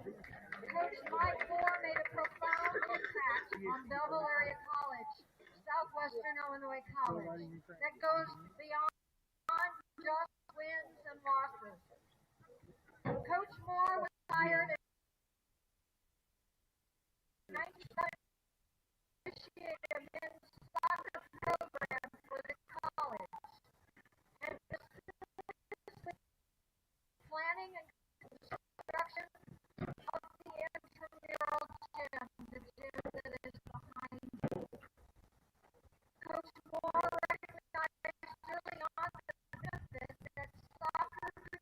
Coach Mike Moore made a profound impact on Belleville Area College, Southwestern Illinois College, that goes beyond just wins and losses. Coach Moore was hired in 1997 to initiate a men's soccer program for the college, and specifically planning and construction of the intramural gym, the gym that is behind you. Coach Moore recognized early on the benefit that soccer could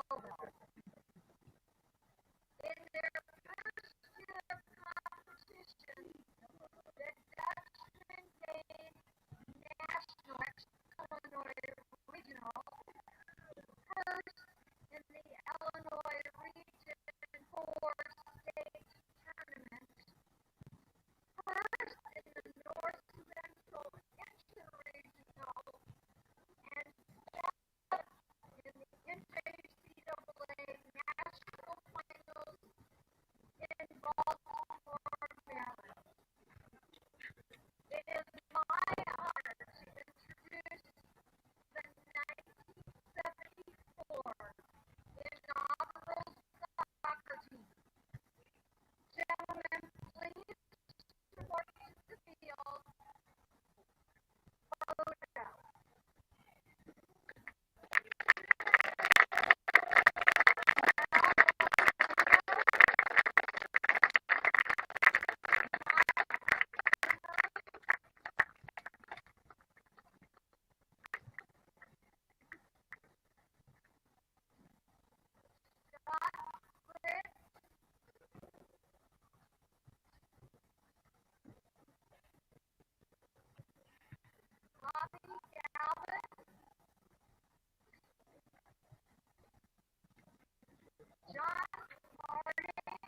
Belleville. In their first year of competition, the Dutchmen gained national Illinois regional, first in the Illinois Region 4 state tournament, first in the North Central Interregional, and seventh in the NJCAA National Finals in Baltimore, Maryland. It is my honor to introduce the 1974 inaugural soccer team. Gentlemen, please report to the field. Photo. Scott Fritz, Bobby Galvin, John Harding,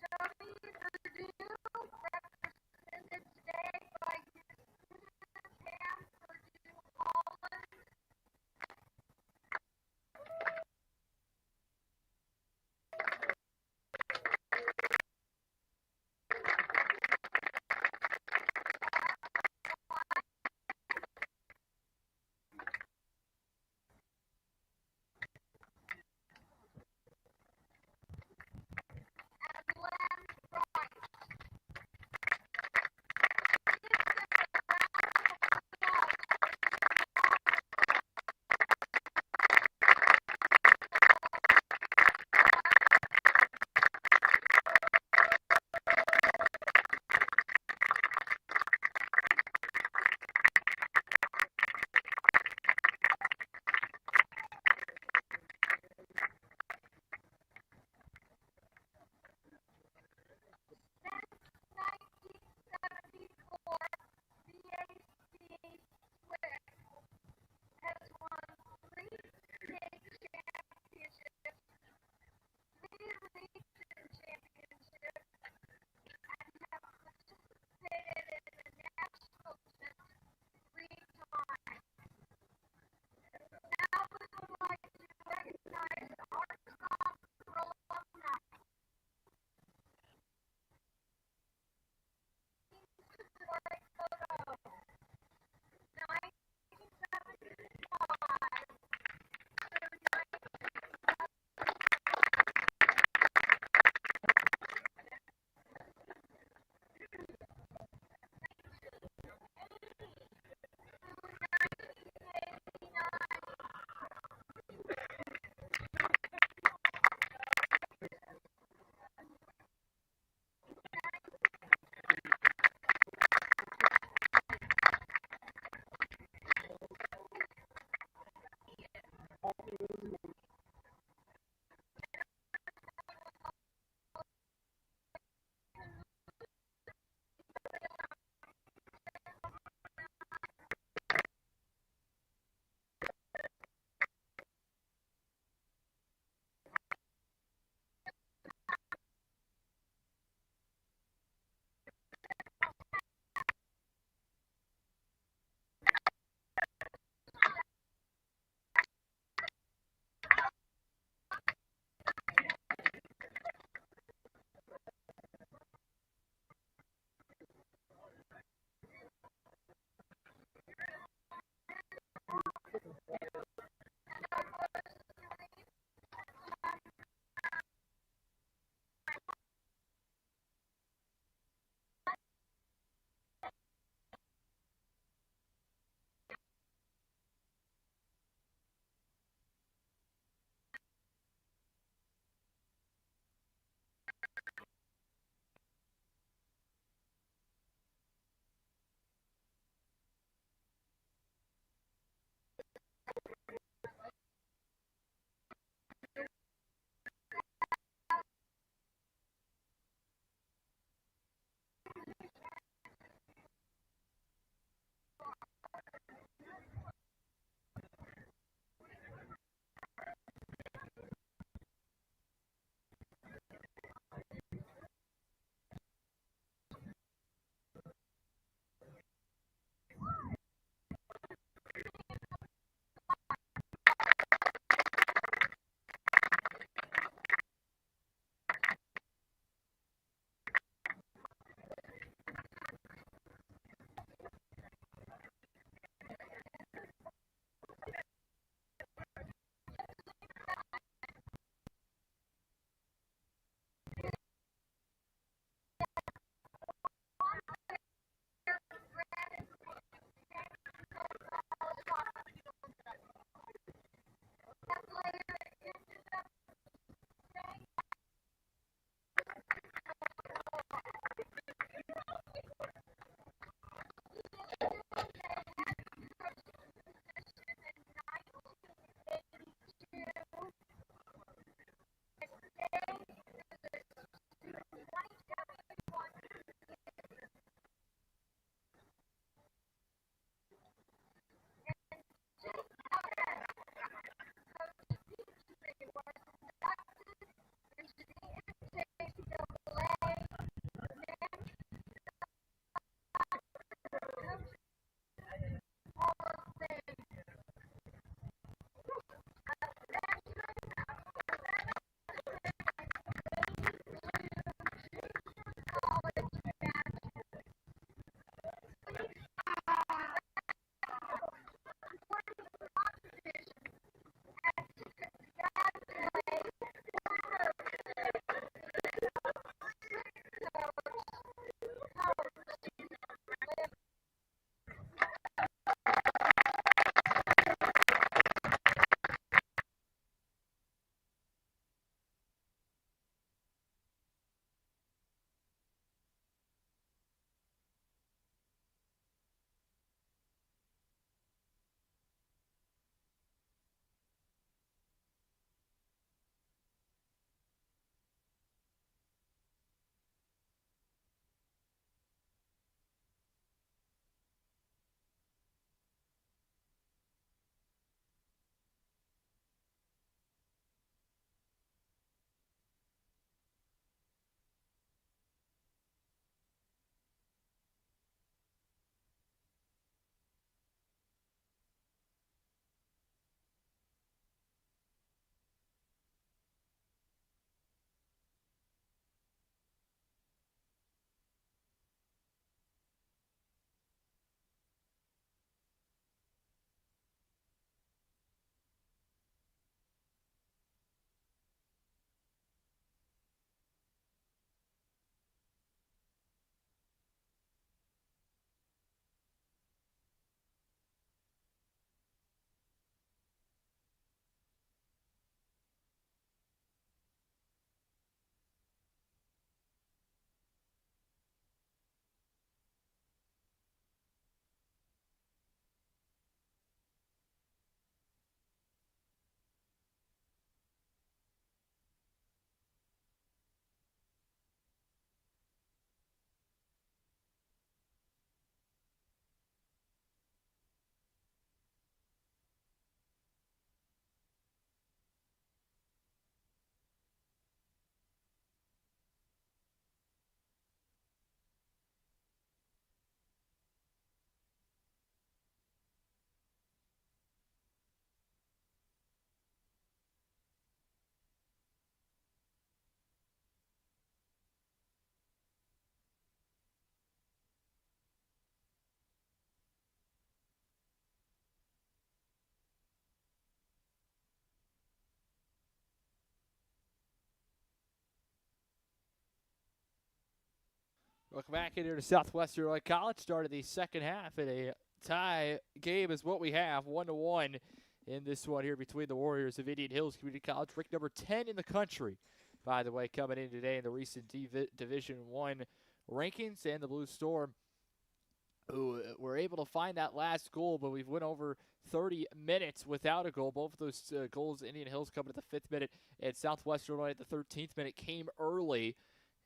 Bill Tony Purdue, represented today by Pam Purdue Holland, Welcome back in here to Southwestern Illinois College. Started the second half in a tie game is what we have, 1-1 in this one here between the Warriors of Indian Hills Community College. Ranked number 10 in the country, by the way, coming in today in the recent Division I rankings. And the Blue Storm, who were able to find that last goal, but we've went over 30 minutes without a goal. Both of those goals, Indian Hills coming at the 5th minute, and Southwestern Illinois at the 13th minute came early.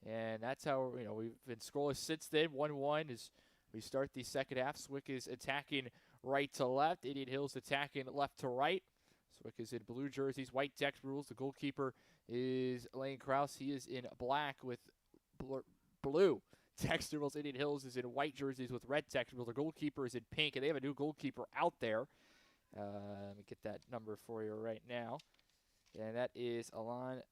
And that's how, we've been scoreless since then. 1-1 as we start the second half. Swick is attacking right to left. Indian Hills attacking left to right. Swick is in blue jerseys, white text rules. The goalkeeper is Lane Krause. He is in black with blue text rules. Indian Hills is in white jerseys with red text rules. The goalkeeper is in pink, and they have a new goalkeeper out there. Let me get that number for you right now. And that is Alain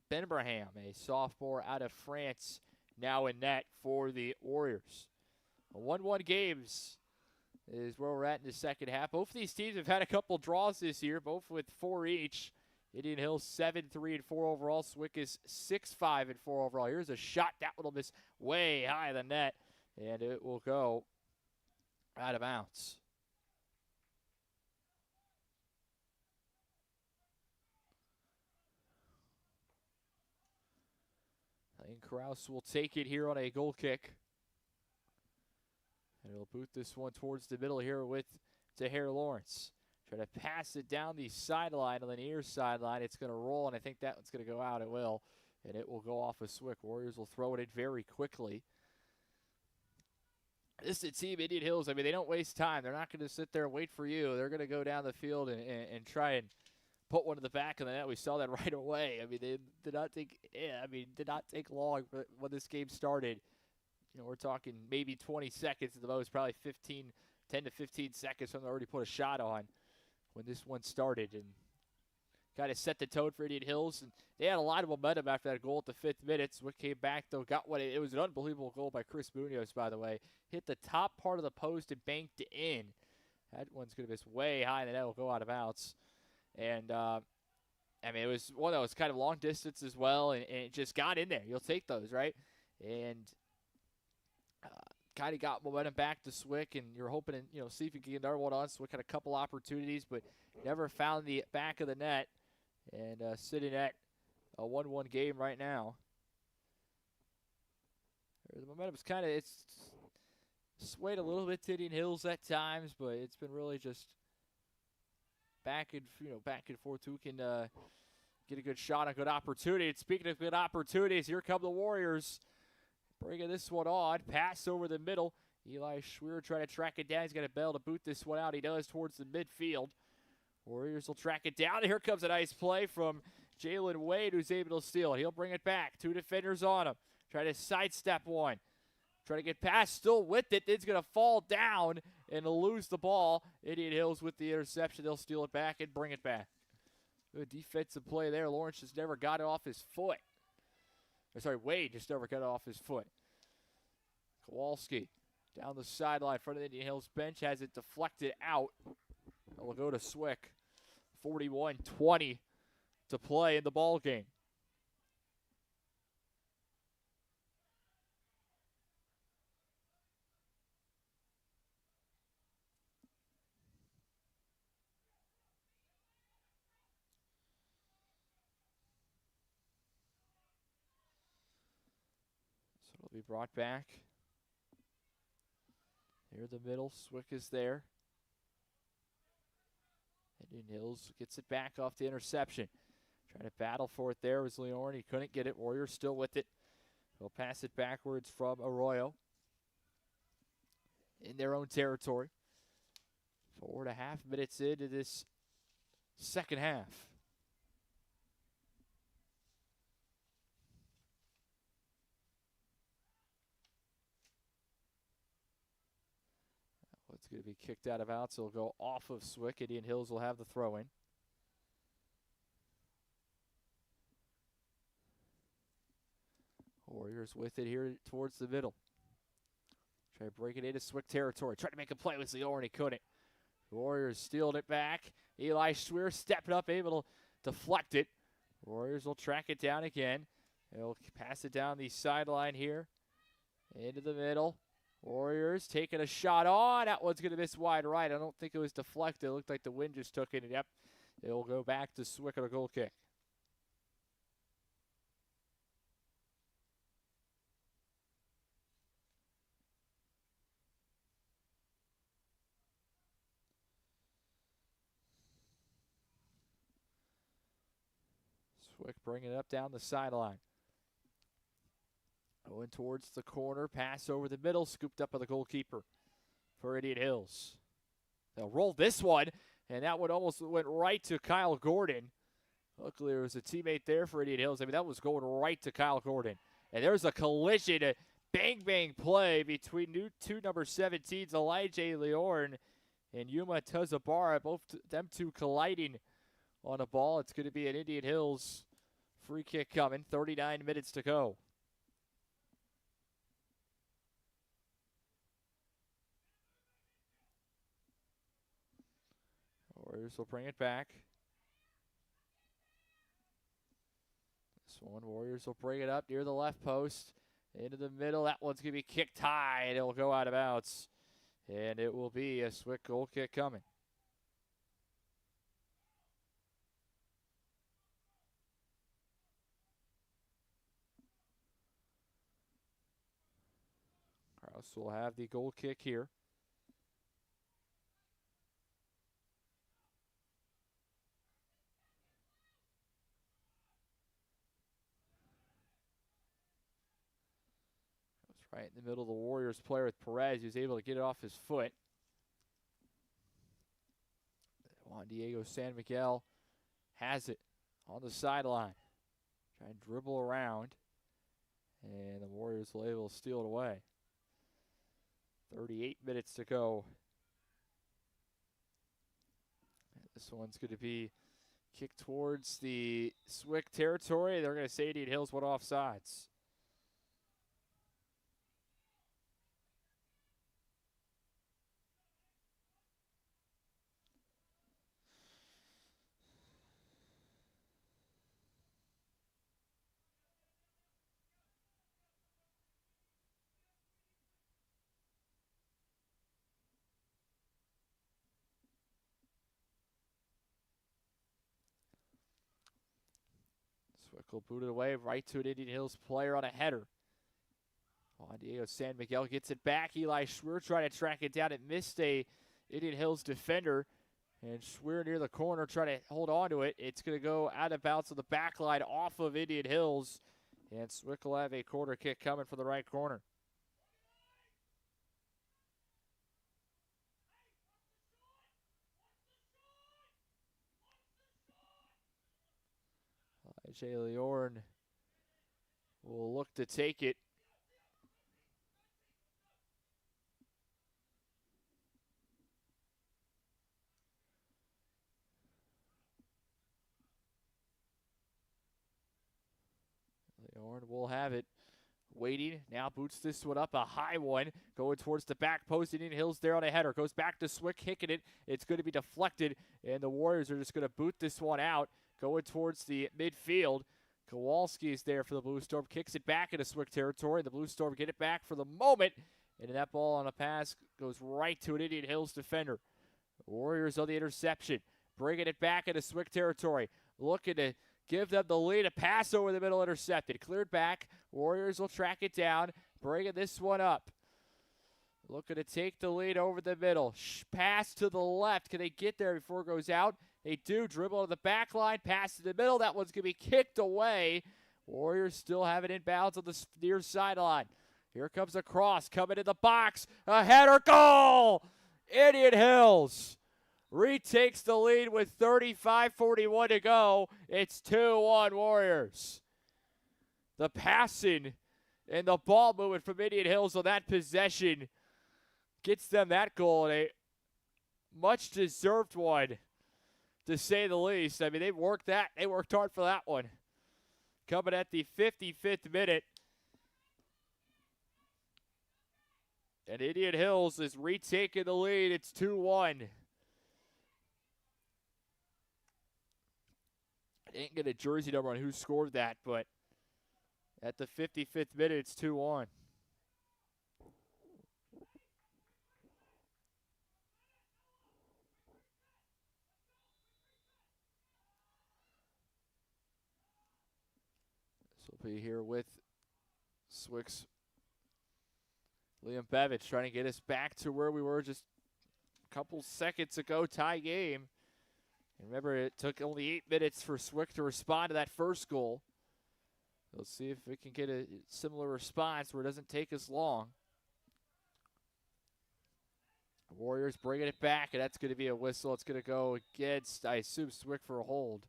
Benbraham, a sophomore out of France, now in net for the Warriors. 1-1 games is where we're at in the second half. Both of these teams have had a couple draws this year, both with 4 each. Indian Hills 7-3-4 overall. Swick is 6-5-4 overall. Here's a shot. That one will miss way high the net, and it will go out of bounds. And Krause will take it here on a goal kick. And he'll boot this one towards the middle here with Tahir Lawrence. Try to pass it down the sideline on the near sideline. It's going to roll, and I think that one's going to go out. It will. And it will go off of Swick. Warriors will throw it in very quickly. This is a team, Indian Hills. They don't waste time. They're not going to sit there and wait for you. They're going to go down the field and try and put one to the back of the net. We saw that right away. They did not take long when this game started. We're talking maybe 20 seconds at the most, probably 10 to 15 seconds from they already put a shot on when this one started, and kind of set the tone for Indian Hills. And they had a lot of momentum after that goal at the 5th minute. Swick came back, though, got one. It was an unbelievable goal by Chris Munoz, by the way. Hit the top part of the post and banked it in. That one's going to miss way high, and then that will go out of bounds. And, it was one that was kind of long distance as well, and it just got in there. You'll take those, right? And kind of got momentum back to Swick, and you're hoping to, see if you can get another one on. Swick had a couple opportunities, but never found the back of the net, and sitting at a 1-1 game right now. The momentum's it's swayed a little bit to Indian Hills at times, but it's been really just back and forth. Who can get a good shot, a good opportunity? And speaking of good opportunities, here come the Warriors. Bringing this one on. Pass over the middle. Eli Schwerer trying to track it down. He's got a bell to boot this one out. He does towards the midfield. Warriors will track it down. Here comes a nice play from Jalen Wade, who's able to steal it. He'll bring it back. 2 defenders on him. Try to sidestep one. Try to get past, still with it. It's going to fall down and lose the ball. Indian Hills with the interception. They'll steal it back and bring it back. Good defensive play there. Lawrence just never got it off his foot. Wade just never got it off his foot. Kowalski down the sideline in front of the Indian Hills bench, has it deflected out. It will go to Swick. 41-20 to play in the ball game. It'll be brought back. Near the middle, Swick is there. Indian Hills gets it back off the interception. Trying to battle for it there was Leorn. He couldn't get it. Warriors still with it. He'll pass it backwards from Arroyo. In their own territory. 4.5 minutes into this second half. It's going to be kicked out of bounds. It'll go off of Swick. Indian Hills will have the throw-in. Warriors with it here towards the middle. Try to break it into Swick territory. Try to make a play with Leorn. He couldn't. The Warriors stealed it back. Eli Schwerer stepping up, able to deflect it. Warriors will track it down again. They'll pass it down the sideline here Into the middle. Warriors taking a shot on. That one's going to miss wide right. I don't think it was deflected. It looked like the wind just took it. Yep, it will go back to Swick on a goal kick. Swick bringing it up down the sideline. Going towards the corner. Pass over the middle. Scooped up by the goalkeeper for Indian Hills. They'll roll this one, and that one almost went right to Kyle Gordon. Luckily, there was a teammate there for Indian Hills. I mean, that was going right to Kyle Gordon. And there's a collision, a bang-bang play between two number 17s, Elijah Leorn and Yuma Tuzabara, both them two colliding on a ball. It's going to be an Indian Hills free kick coming. 39 minutes to go. Warriors will bring it back. This one, Warriors will bring it up near the left post. Into the middle. That one's going to be kicked high, and it'll go out of bounds. And it will be a Swick goal kick coming. Kraus will have the goal kick here. Right in the middle of the Warriors player with Perez. He was able to get it off his foot. Juan Diego San Miguel has it on the sideline. Trying to dribble around. And the Warriors will able to steal it away. 38 minutes to go. And this one's going to be kicked towards the Swick territory. They're going to say Indian Hills went offsides. Swick will boot it away right to an Indian Hills player on a header. Juan Diego San Miguel gets it back. Eli Schwer trying to track it down. It missed a Indian Hills defender. And Schwer near the corner trying to hold on to it. It's going to go out of bounds on the back line off of Indian Hills. And Swick will have a corner kick coming from the right corner. Jay Leorn will look to take it. Leorn will have it. Waiting, now boots this one up, a high one, going towards the back post. Indian Hills there on a header, goes back to Swick, kicking it. It's going to be deflected, and the Warriors are just going to boot this one out, going towards the midfield. Kowalski is there for the Blue Storm, kicks it back into Swick territory. The Blue Storm get it back for the moment, and that ball on a pass goes right to an Indian Hills defender. The Warriors on the interception, bringing it back into Swick territory, looking to give them the lead. A pass over the middle, intercepted. Cleared back. Warriors will track it down. Bringing this one up. Looking to take the lead over the middle. Pass to the left. Can they get there before it goes out? They do. Dribble to the back line. Pass to the middle. That one's going to be kicked away. Warriors still have it inbounds on the near sideline. Here comes a cross. Coming in the box. A header. Goal! Indian Hills retakes the lead with 35:41 to go. It's 2-1 Warriors. The passing and the ball movement from Indian Hills on that possession gets them that goal, and a much deserved one, to say the least. I mean, they worked hard for that one. Coming at the 55th minute. And Indian Hills is retaking the lead. It's 2-1. I didn't get a jersey number on who scored that, but at the 55th minute, it's 2-1. We'll be here with Swick's Liam Bevich trying to get us back to where we were just a couple seconds ago, tie game. And remember, it took only 8 minutes for Swick to respond to that first goal. Let's see if we can get a similar response where it doesn't take as long. Warriors bringing it back, and that's going to be a whistle. It's going to go against, I assume, Swick for a hold.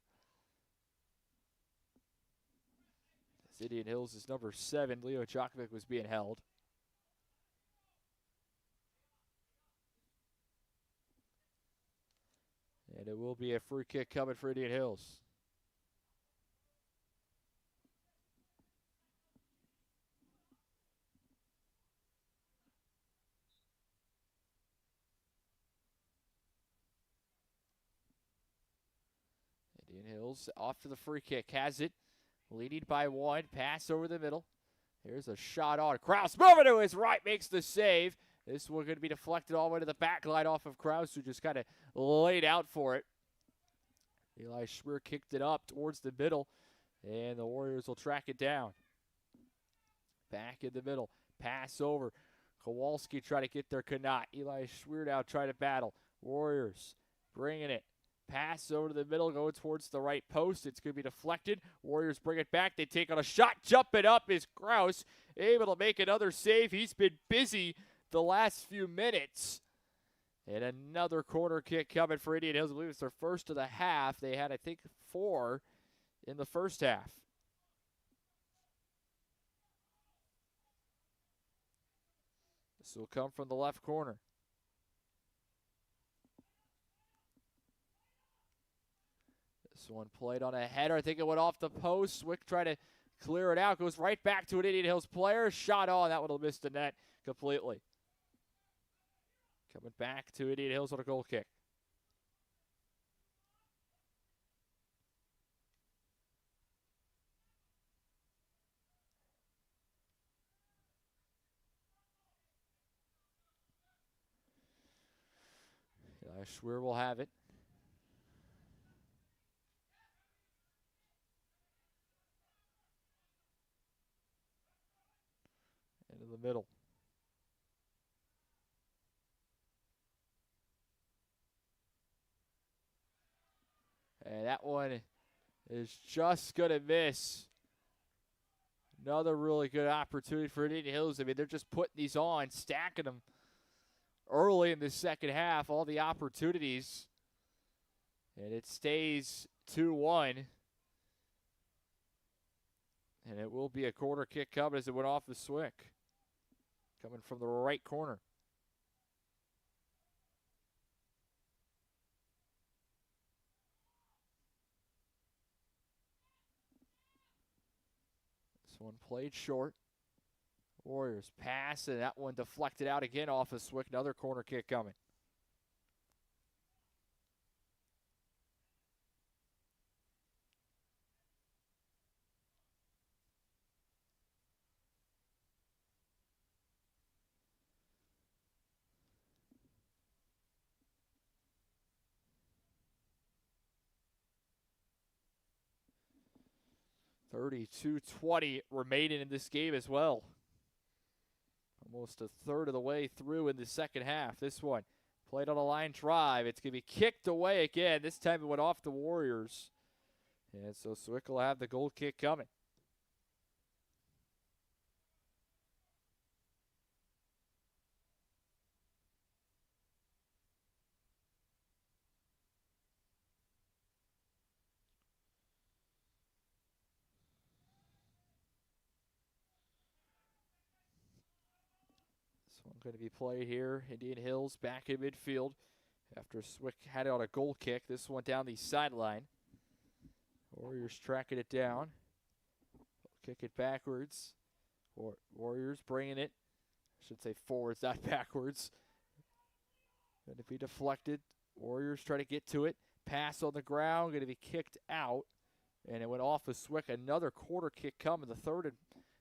As Indian Hills is number 7. Leo Djokovic was being held. And it will be a free kick coming for Indian Hills. Indian Hills off to the free kick. Has it. Leading by 1. Pass over the middle. Here's a shot on. Kraus moving to his right. Makes the save. This one going to be deflected all the way to the back line off of Kraus, who just kind of laid out for it. Eli Schwer kicked it up towards the middle, and the Warriors will track it down. Back in the middle. Pass over. Kowalski trying to get there, could not. Eli Schwer now trying to battle. Warriors bringing it. Pass over to the middle, going towards the right post. It's going to be deflected. Warriors bring it back. They take on a shot. Jumping up is Kraus, able to make another save. He's been busy the last few minutes. And another corner kick coming for Indian Hills. I believe it's their first of the half. They had, I think, 4 in the first half. This will come from the left corner. This one played on a header. I think it went off the post. Swick tried to clear it out. Goes right back to an Indian Hills player. Shot on. That one will miss the net completely. Coming back to Indian Hills on a goal kick. Schwer will have it. Into the middle. And that one is just going to miss. Another really good opportunity for Indian Hills. I mean, they're just putting these on, stacking them early in the second half, all the opportunities. And it stays 2-1. And it will be a corner kick coming as it went off the Swick. Coming from the right corner. This one played short. Warriors pass, and that one deflected out again off of Swick. Another corner kick coming. .32-20 remaining in this game as well. Almost a third of the way through in the second half. This one played on a line drive. It's going to be kicked away again. This time it went off the Warriors. And so Swick will have the goal kick coming. One going to be played here. Indian Hills back in midfield after Swick had it on a goal kick. This one down the sideline. Warriors tracking it down. Kick it backwards. Warriors bringing it. I should say forwards, not backwards. Going to be deflected. Warriors try to get to it. Pass on the ground. Going to be kicked out. And it went off of Swick. Another quarter kick coming. The third in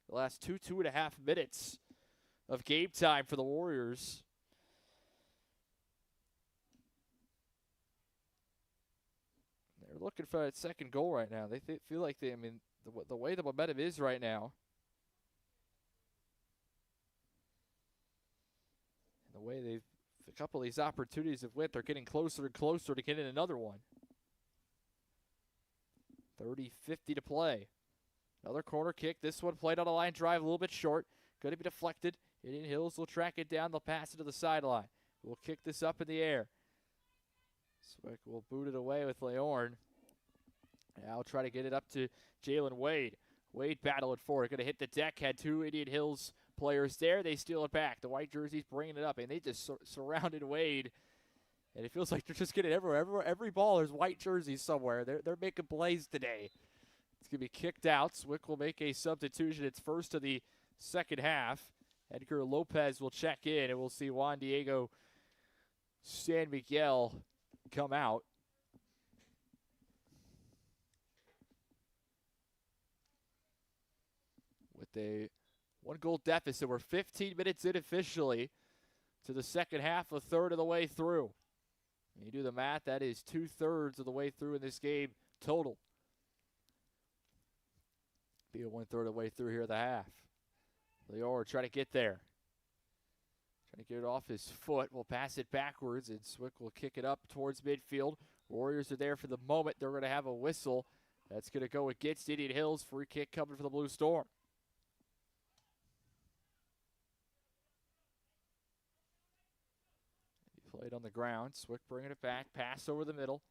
the last 2.5 minutes of game time for the Warriors. They're looking for that second goal right now. They feel like I mean, the way the momentum is right now, and the way a couple of these opportunities have went, they're getting closer and closer to getting another one. 30-50 to play. Another corner kick. This one played on a line drive, a little bit short. Going to be deflected. Indian Hills will track it down. They'll pass it to the sideline. We'll kick this up in the air. Swick will boot it away with Leorn. Now try to get it up to Jalen Wade. Wade battling for it. Going to hit the deck. Had two Indian Hills players there. They steal it back. The white jerseys bringing it up, and they just surrounded Wade. And it feels like they're just getting everywhere. Every ball, there's white jerseys somewhere. They're making plays today. It's going to be kicked out. Swick will make a substitution. It's first of the second half. Edgar Lopez will check in, and we'll see Juan Diego San Miguel come out. With a one-goal deficit. We're 15 minutes in officially to the second half, a third of the way through. When you do the math, that is 2/3 of the way through in this game total. Be a 1/3 of the way through here at the half. Leor try to get there. Trying to get it off his foot. We'll pass it backwards, and Swick will kick it up towards midfield. Warriors are there for the moment. They're going to have a whistle. That's going to go against Indian Hills. Free kick coming for the Blue Storm. He played on the ground. Swick bringing it back. Pass over the middle.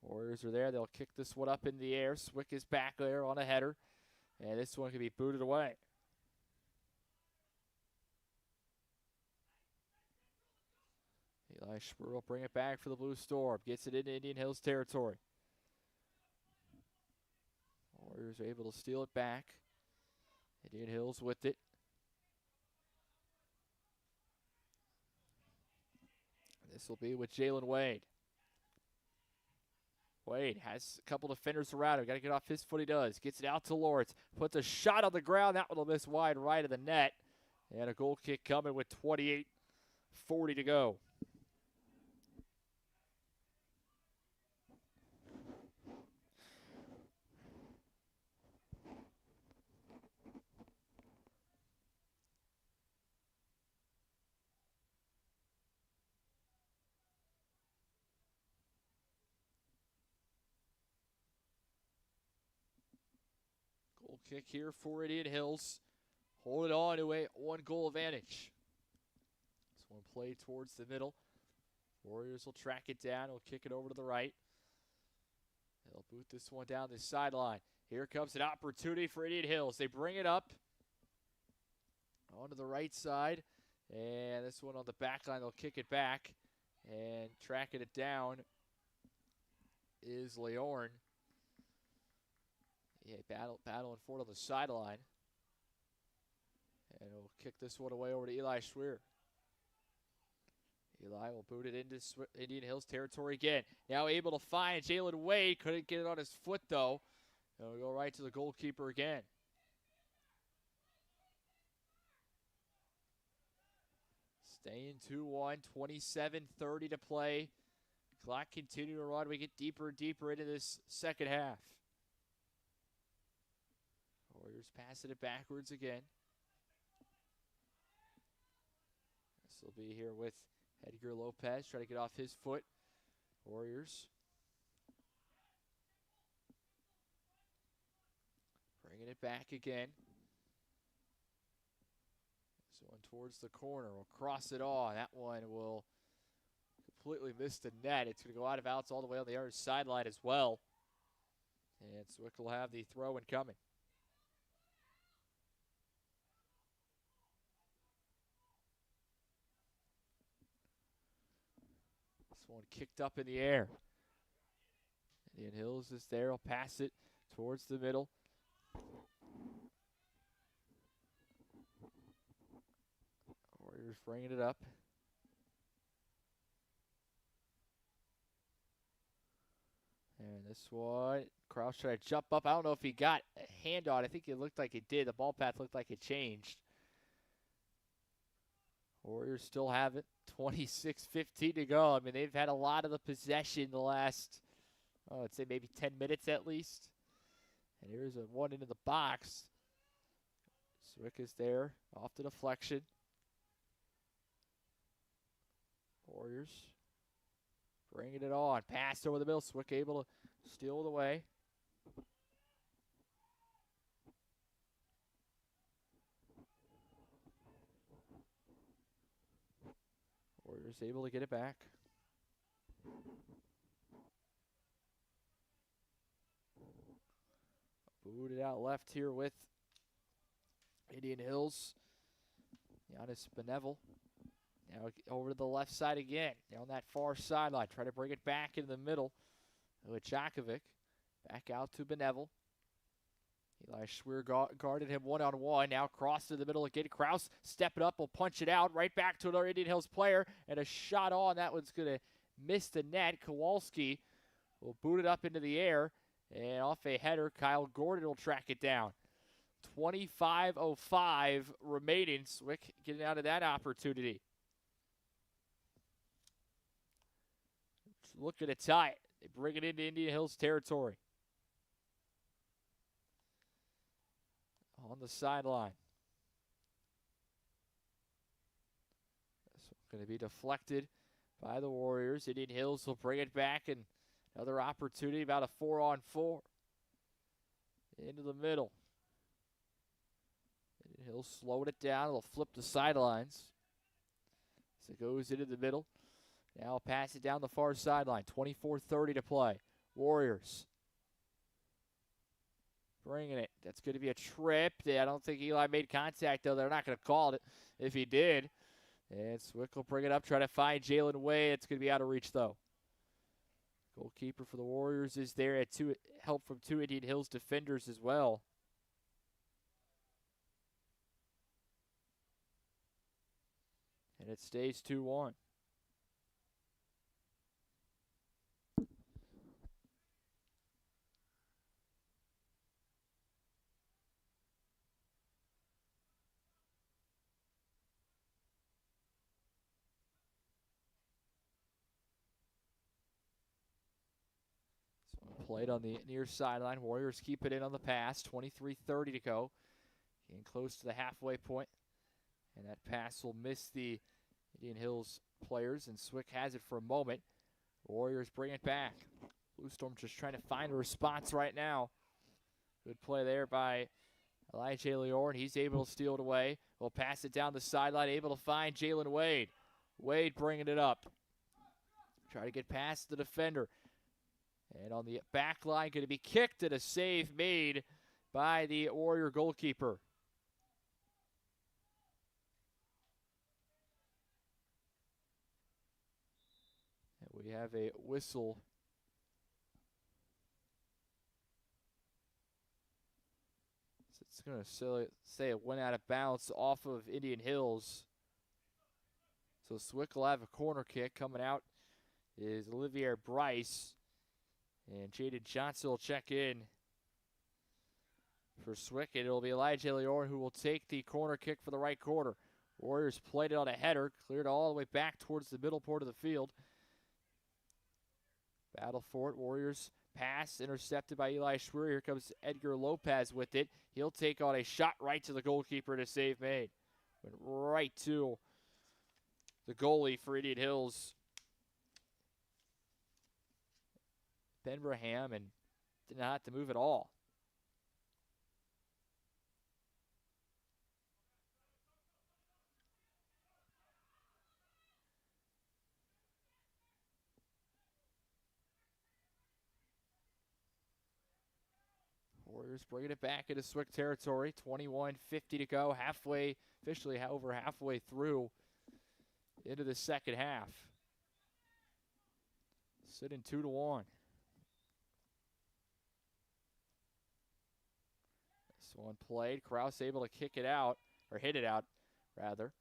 Warriors are there. They'll kick this one up in the air. Swick is back there on a header. And this one can be booted away. Eli Spur will bring it back for the Blue Storm. Gets it into Indian Hills territory. Warriors are able to steal it back. Indian Hills with it. This will be with Jalen Wade. Wade has a couple defenders around him. Got to get off his foot. He does. Gets it out to Lawrence. Puts a shot on the ground. That one will miss wide right of the net. And a goal kick coming with 28:40 to go. Goal kick here for Indian Hills. Hold it on to a one-goal advantage. This one played towards the middle. Warriors will track it down. Will kick it over to the right. They'll boot this one down the sideline. Here comes an opportunity for Indian Hills. They bring it up onto the right side. And this one on the back line, they'll kick it back. And tracking it down is Leorn. Yeah, battling for it on the sideline. And we'll kick this one away over to Eli Schweer. Eli will boot it into Indian Hills territory again. Now able to find Jalen Wade. Couldn't get it on his foot, though. And we'll go right to the goalkeeper again. Staying 2-1, 27:30 to play. Clock continuing to run. We get deeper and deeper into this second half. Warriors passing it backwards again. This will be here with Edgar Lopez. Try to get off his foot. Warriors. Bringing it back again. This one towards the corner. We'll cross it on. That one will completely miss the net. It's going to go out of bounds all the way on the other sideline as well. And Swick will have the throw in coming. This one kicked up in the air. Indian Hills is there. He'll pass it towards the middle. Warriors bringing it up. And this one, Kraus trying to jump up. I don't know if he got a hand on it. I think it looked like it did. The ball path looked like it changed. Warriors still have it. 26:15 to go. I mean, they've had a lot of the possession the last, I'd say maybe 10 minutes at least. And here's a one into the box. Swick is there, off the deflection. Warriors bringing it on. Pass over the middle. Swick able to steal it away. Warriors able to get it back. Booted out left here with Indian Hills. Giannis Benevel. Now over to the left side again. On that far sideline. Try to bring it back into the middle with Jakovic. Back out to Benevel. Eli Schwer guarded him one-on-one. Now cross to the middle again. Kraus step it up. Will punch it out. Right back to another Indian Hills player. And a shot on. That one's going to miss the net. Kowalski will boot it up into the air. And off a header, Kyle Gordon will track it down. 25:05 remaining. Swick getting out of that opportunity. Looking to tie it. They bring it into Indian Hills territory. On the sideline. This one's going to be deflected by the Warriors. Indian Hills will bring it back, and another opportunity, about a 4-on-4. Into the middle. Indian Hills slowed it down. They'll flip the sidelines. So it goes into the middle. Now pass it down the far sideline. 24:30 to play. Warriors bringing it. That's going to be a trip. I don't think Eli made contact, though. They're not going to call it if he did. And Swick will bring it up, try to find Jalen Wade. It's going to be out of reach, though. Goalkeeper for the Warriors is there at help from two Indian Hills defenders as well. And it stays 2-1. Played on the near sideline. Warriors keep it in on the pass. 23:30 to go. Getting close to the halfway point. And that pass will miss the Indian Hills players. And Swick has it for a moment. Warriors bring it back. Blue Storm just trying to find a response right now. Good play there by Elijah Leor, and he's able to steal it away. We'll pass it down the sideline, able to find Jalen Wade. Wade bringing it up. Try to get past the defender. And on the back line, going to be kicked, and a save made by the Warrior goalkeeper. And we have a whistle. So it's going to say it went out of bounds off of Indian Hills. So Swick will have a corner kick. Coming out is Olivier Bryce. And Jaden Johnson will check in for Swick. And it'll be Elijah Leor who will take the corner kick for the right corner. Warriors played it on a header, cleared all the way back towards the middle part of the field. Battle for it. Warriors pass intercepted by Eli Schwer. Here comes Edgar Lopez with it. He'll take on a shot right to the goalkeeper, to save made. Went right to the goalie for Indian Hills, Ben Braham, and did not have to move at all. Warriors bringing it back into Swick territory. 21:50 to go. Officially over halfway through into the second half. Sitting 2-1. This one played. Kraus able to kick it out, or hit it out, rather.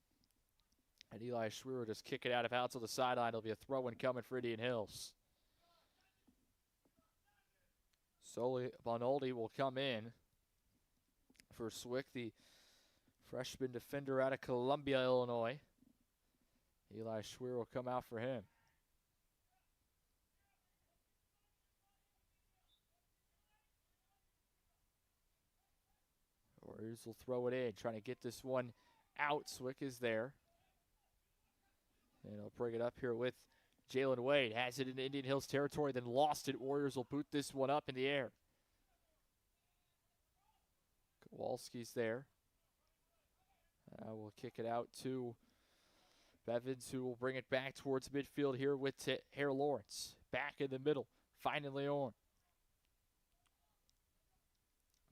And Eli Schwer will just kick it out of bounds on the sideline. It'll be a throw-in coming for Indian Hills. Soli Bonaldi will come in for Swick, the freshman defender out of Columbia, Illinois. Eli Schwer will come out for him. Warriors will throw it in, trying to get this one out. Swick is there. And he'll bring it up here with Jalen Wade. Has it in Indian Hills territory, then lost it. Warriors will boot this one up in the air. Kowalski's there. We'll kick it out to Bevins, who will bring it back towards midfield here with Hare Lawrence. Back in the middle, finding Leon.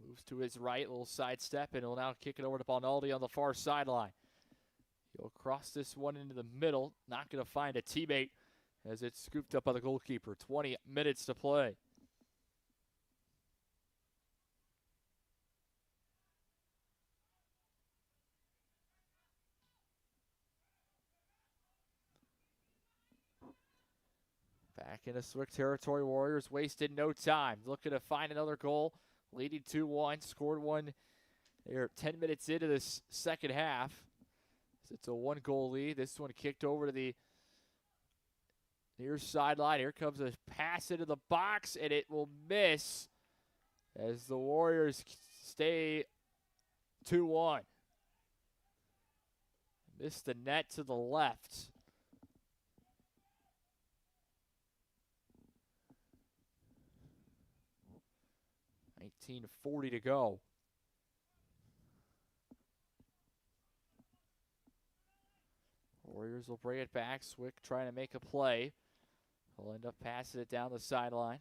Moves to his right, little sidestep, and he'll now kick it over to Bonaldi on the far sideline. He'll cross this one into the middle, not going to find a teammate as it's scooped up by the goalkeeper. 20 minutes to play. Back into Swick territory. Warriors wasted no time. Looking to find another goal. Leading 2-1. Scored one there 10 minutes into this second half. It's a 1-goal lead. This one kicked over to the near sideline. Here comes a pass into the box, and it will miss as the Warriors stay 2-1. Missed the net to the left. .40 to go. Warriors will bring it back. Swick trying to make a play. He'll end up passing it down the sideline.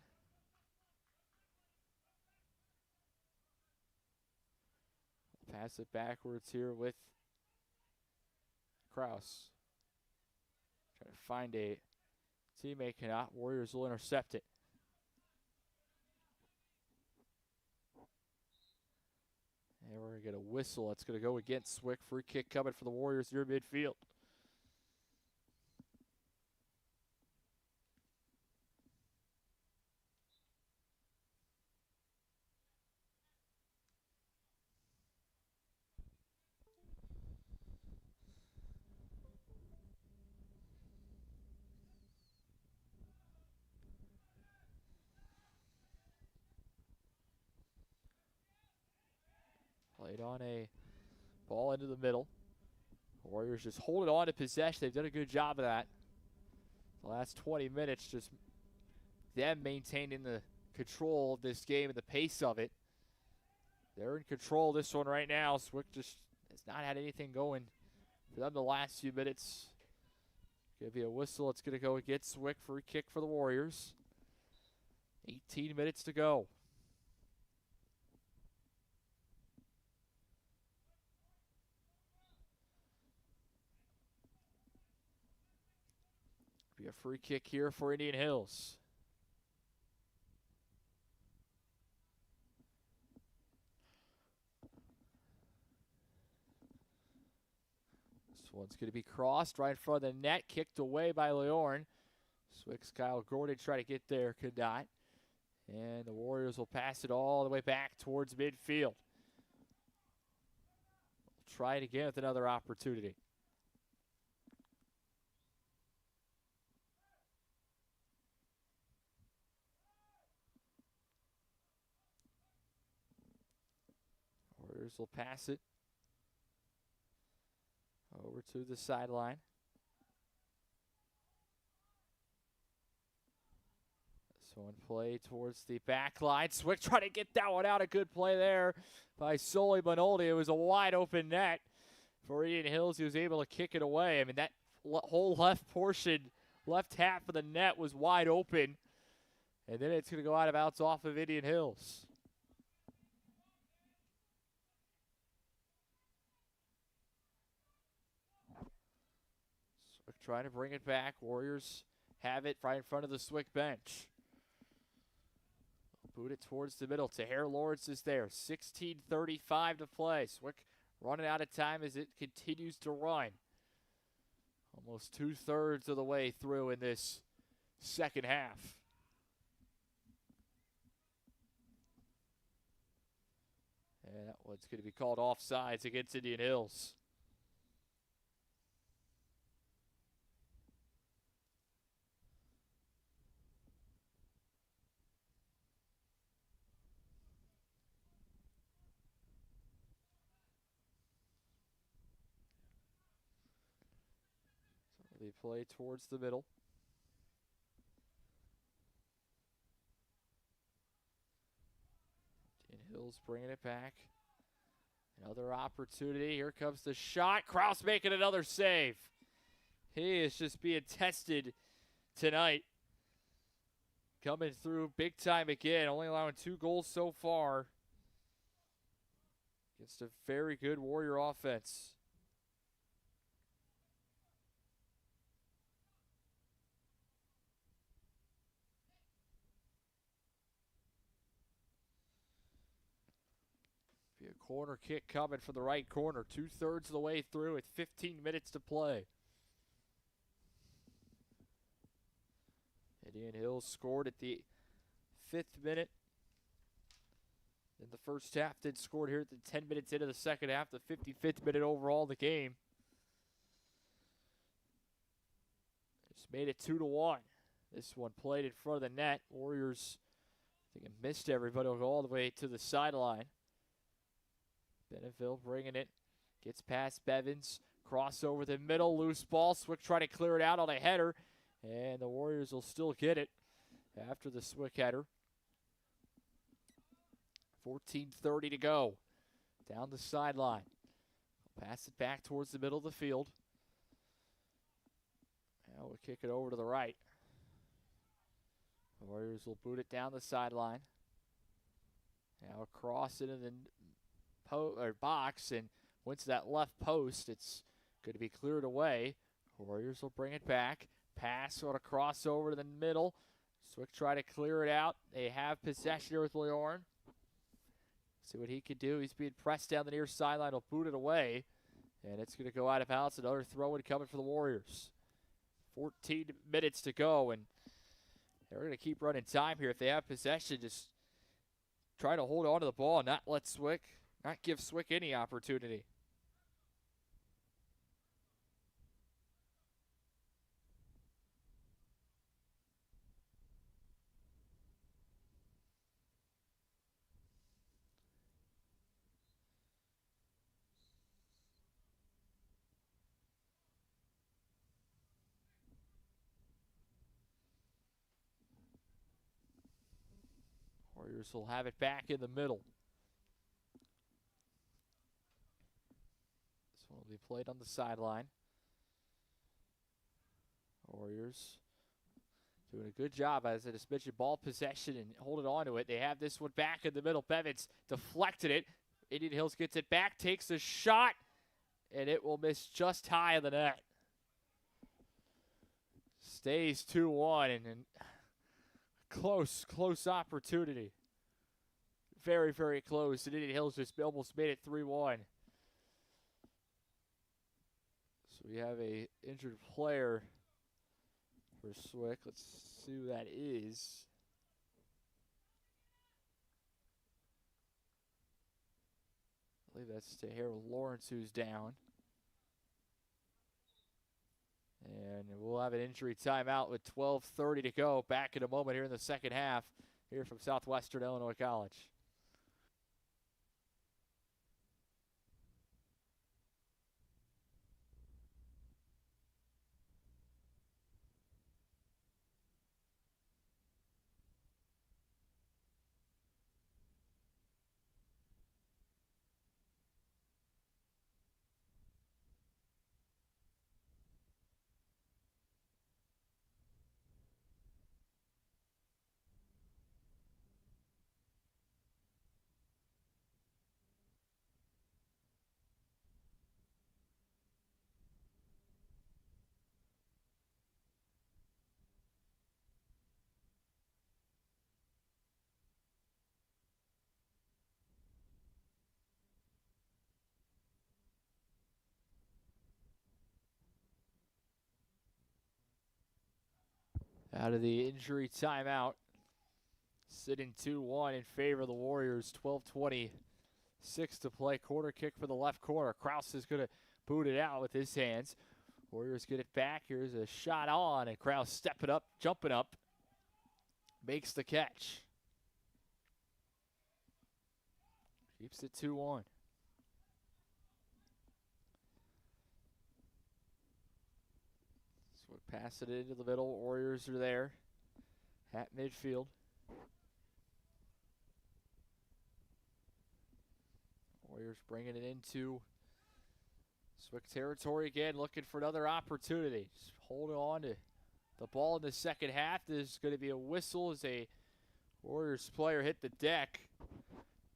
Pass it backwards here with Kraus. Trying to find a teammate. Cannot. Warriors will intercept it. And we're going to get a whistle. That's going to go against Swick. Free kick coming for the Warriors near midfield. Played on a ball into the middle. Warriors just holding on to possession. They've done a good job of that. The last 20 minutes, just them maintaining the control of this game and the pace of it. They're in control of this one right now. Swick just has not had anything going for them the last few minutes. Going to be a whistle. It's going to go against Swick. Free kick for the Warriors. 18 minutes to go. Be a free kick here for Indian Hills. This one's going to be crossed right in front of the net, kicked away by Leorn. Swick's Kyle Gordon try to get there, could not. And the Warriors will pass it all the way back towards midfield. We'll try it again with another opportunity. Warriors will pass it over to the sideline. This one play towards the back line. Swick trying to get that one out. A good play there by Sully Bonaldi. It was a wide open net for Indian Hills. He was able to kick it away. I mean, that whole left portion, left half of the net was wide open. And then it's going to go out of bounds off of Indian Hills. Swick trying to bring it back. Warriors have it right in front of the Swick bench. Boot it towards the middle. Tahir Lawrence is there. 16:35 to play. Swick running out of time as it continues to run. Almost 2/3 of the way through in this second half. And that one's going to be called offsides against Indian Hills. They play towards the middle. Hill's bringing it back. Another opportunity. Here comes the shot. Kraus making another save. He is just being tested tonight. Coming through big time again. Only allowing 2 goals so far. Against a very good Warrior offense. Be a corner kick coming from the right corner. 2/3 of the way through with 15 minutes to play. Indian Hills scored at the 5th minute. In the first half, then scored here at the 10 minutes into the second half, the 55th minute overall in the game. Just made it 2-1. This one played in front of the net. Warriors, I think, it missed everybody. Will go all the way to the sideline. Beneville bringing it. Gets past Bevins. Cross over the middle. Loose ball. Swick trying to clear it out on a header. And the Warriors will still get it after the Swick header. 14:30 to go. Down the sideline. Pass it back towards the middle of the field. Now we'll kick it over to the right. The Warriors will boot it down the sideline. Now across into the box and went to that left post. It's going to be cleared away. Warriors will bring it back. Pass on a crossover to the middle. Swick try to clear it out. They have possession here with Leorn. See what he can do. He's being pressed down the near sideline. He'll boot it away. And it's going to go out of bounds. Another throw-in coming for the Warriors. 14 minutes to go. And they're going to keep running time here. If they have possession, just try to hold on to the ball and not give Swick any opportunity. Warriors will have it back in the middle. This one will be played on the sideline. Warriors doing a good job, as I just mentioned, ball possession and holding on to it. They have this one back in the middle. Bevins deflected it. Indian Hills gets it back, takes a shot, and it will miss just high of the net. Stays 2-1, and close opportunity. Very, very close. And Indian Hills just almost made it 3-1. So we have a injured player for Swick. Let's see who that is. I believe that's to Harold Lawrence, who's down. And we'll have an injury timeout with 12:30 to go. Back in a moment here in the second half, here from Southwestern Illinois College. Out of the injury timeout, sitting 2-1 in favor of the Warriors. 12:26 to play. Corner kick for the left corner. Kraus is going to boot it out with his hands. Warriors get it back. Here's a shot on, and Kraus stepping up, jumping up, makes the catch. Keeps it 2-1. Swick pass it into the middle. Warriors are there at midfield. Warriors bringing it into Swick territory again, looking for another opportunity. Just holding on to the ball in the second half. There's going to be a whistle as a Warriors player hit the deck,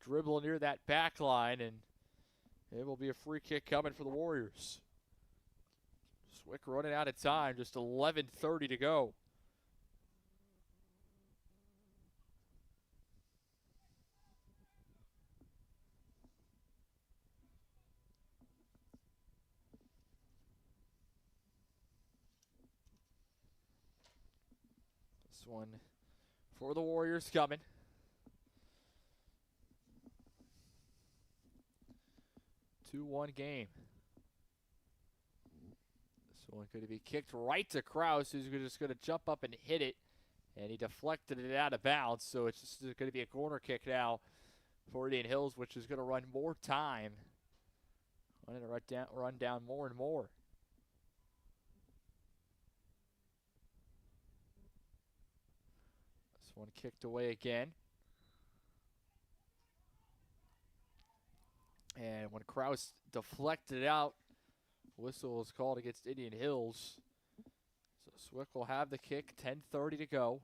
dribble near that back line, and it will be a free kick coming for the Warriors. Swick running out of time, just 11:30 to go. This one for the Warriors coming. Two 2-1 game. This one going to be kicked right to Kraus, who's just going to jump up and hit it. And he deflected it out of bounds, so it's just going to be a corner kick now for Indian Hills, which is going to run more time. Going to run down more and more. This one kicked away again. And when Kraus deflected it out, whistle was called against Indian Hills. So Swick will have the kick, 10:30 to go.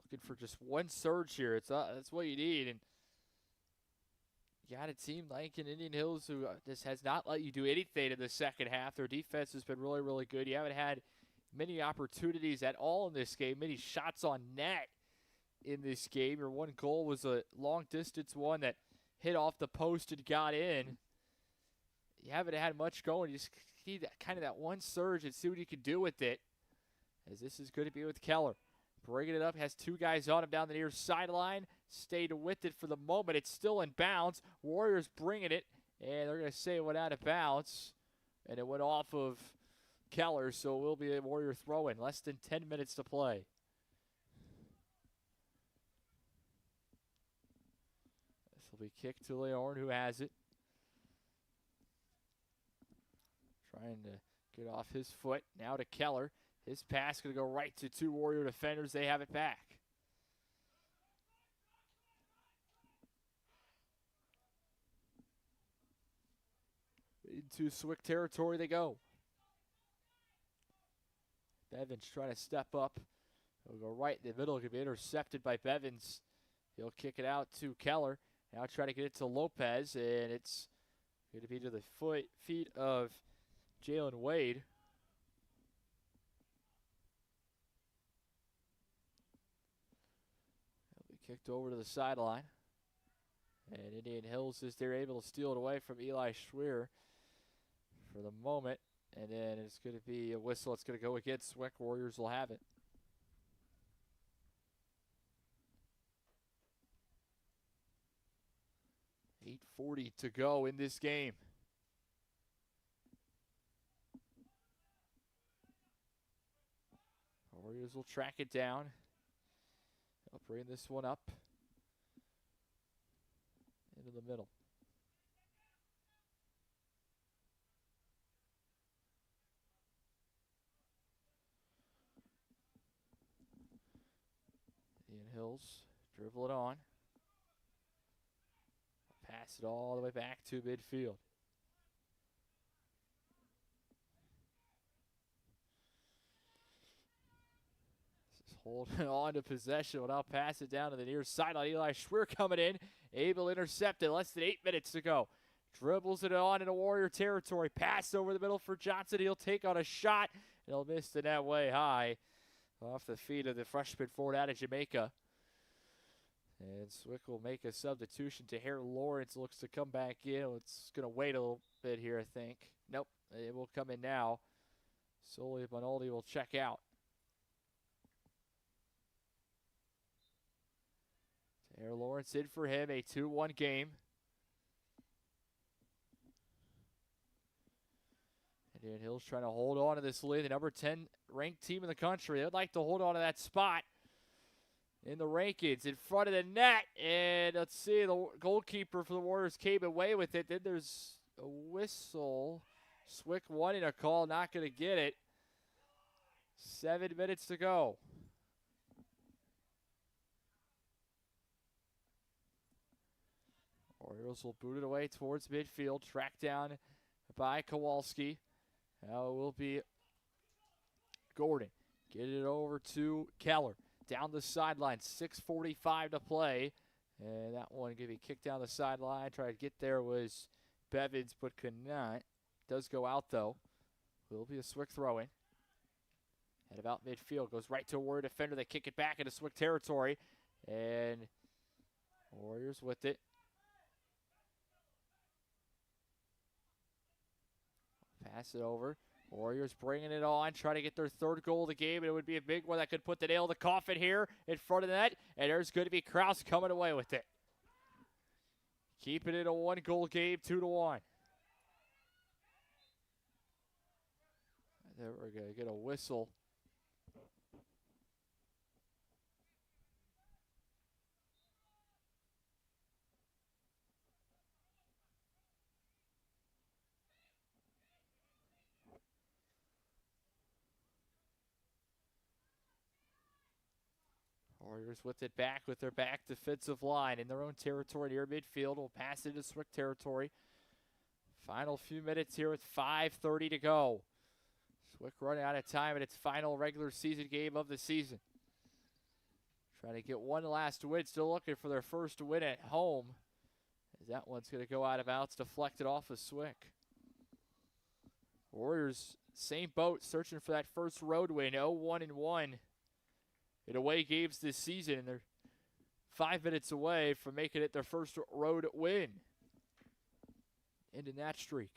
Looking for just one surge here. That's what you need. And you got a team like in Indian Hills who just has not let you do anything in the second half. Their defense has been really, really good. You haven't had many opportunities at all in this game, many shots on net in this game. Your one goal was a long-distance one that hit off the post and got in. You haven't had much going. You just need that one surge and see what you can do with it, as this is going to be with Keller. Bringing it up, has two guys on him down the near sideline. Stayed with it for the moment. It's still in bounds. Warriors bringing it, and they're going to say it went out of bounds, and it went off of Keller, so it will be a Warrior throw-in. Less than 10 minutes to play. This will be kicked to Leorn, who has it. Trying to get off his foot. Now to Keller. His pass going to go right to two Warrior defenders. They have it back. Into Swick territory they go. Bevins trying to step up. He'll go right in the middle. Going to be intercepted by Bevins. He'll kick it out to Keller. Now try to get it to Lopez, and it's going to be to the feet of Jalen Wade. He'll be kicked over to the sideline. And Indian Hills is there able to steal it away from Eli Schweer for the moment. And then it's going to be a whistle. It's going to go against Swick. Warriors will have it. .8:40 to go in this game. Warriors will track it down. They'll bring this one up into the middle. Indian Hills dribble it on. Pass it all the way back to midfield. Holding on to possession. Will now pass it down to the near sideline. Eli Schweer coming in. Able to intercept it. Less than 8 minutes to go. Dribbles it on into Warrior territory. Pass over the middle for Johnson. He'll take on a shot. He'll miss the net way high. Off the feet of the freshman forward out of Jamaica. And Swick will make a substitution to Harry Lawrence. Looks to come back in. It's going to wait a little bit here, I think. Nope. It will come in now. Soli Bonaldi will check out. Air Lawrence in for him, a 2-1 game. Indian Hills trying to hold on to this lead. The number 10 ranked team in the country. They'd like to hold on to that spot in the rankings in front of the net. And let's see, the goalkeeper for the Warriors came away with it. Then there's a whistle. Swick wanting a call, not going to get it. 7 minutes to go. Orioles will boot it away towards midfield, tracked down by Kowalski. Now it will be Gordon. Get it over to Keller. Down the sideline, 6:45 to play. And that one going to be kicked down the sideline. Tried to get there was Bevins, but could not. Does go out, though. Will be a Swick throw-in. At about midfield, goes right to a Warrior defender. They kick it back into Swick territory. And Warriors with it. Pass it over. Warriors bringing it on, trying to get their third goal of the game, and it would be a big one that could put the nail in the coffin here in front of the net, and there's going to be Krause coming away with it. Keeping it a one-goal game, 2-1. There we're going to get a whistle. Warriors with it back with their back defensive line in their own territory near midfield. Will pass into Swick territory. Final few minutes here with 5:30 to go. Swick running out of time in its final regular season game of the season. Trying to get one last win. Still looking for their first win at home. As that one's going to go out of bounds, deflected off of Swick. Warriors, same boat, searching for that first road win. 0-1-1 in away games this season, and they're 5 minutes away from making it their first road win. Ending that streak.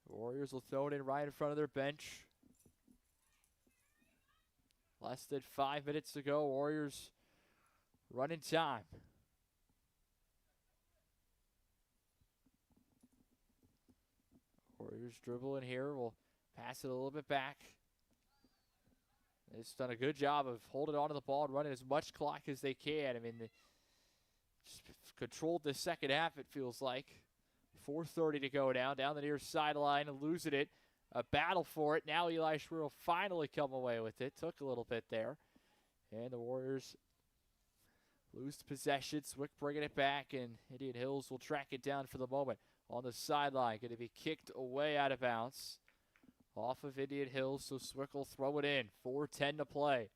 Warriors will throw it in right in front of their bench. Less than 5 minutes to go. Warriors running time. Warriors dribbling here. We'll pass it a little bit back. They've done a good job of holding on to the ball and running as much clock as they can. I mean, they just controlled the second half, it feels like. 4:30 to go now. Down the near sideline, losing it. A battle for it. Now Eli Schwer will finally come away with it. Took a little bit there. And the Warriors lose possession. Swick bringing it back, and Indian Hills will track it down for the moment. On the sideline, going to be kicked away out of bounds. Off of Indian Hills, so Swick will throw it in. 4:10 to play.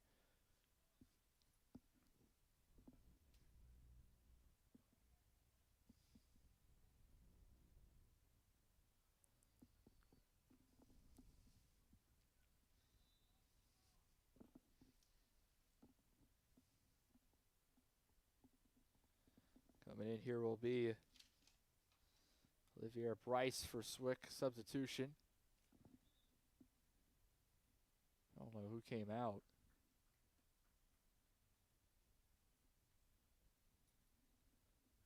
Coming in here will be Olivier Bryce for Swick substitution. I don't know who came out.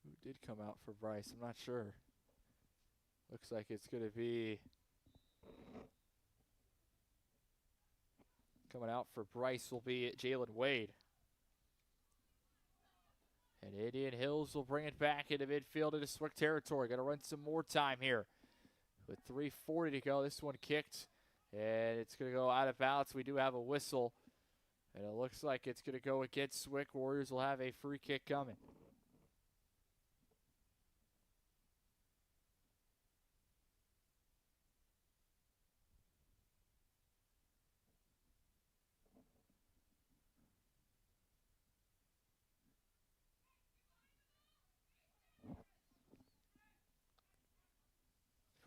Who did come out for Bryce? I'm not sure. Looks like it's going to be coming out for Bryce will be Jalen Wade. And Indian Hills will bring it back into midfield into Swick territory. Going to run some more time here. With 3:40 to go, this one kicked. And it's going to go out of bounds. We do have a whistle. And it looks like it's going to go against Swick. Warriors will have a free kick coming.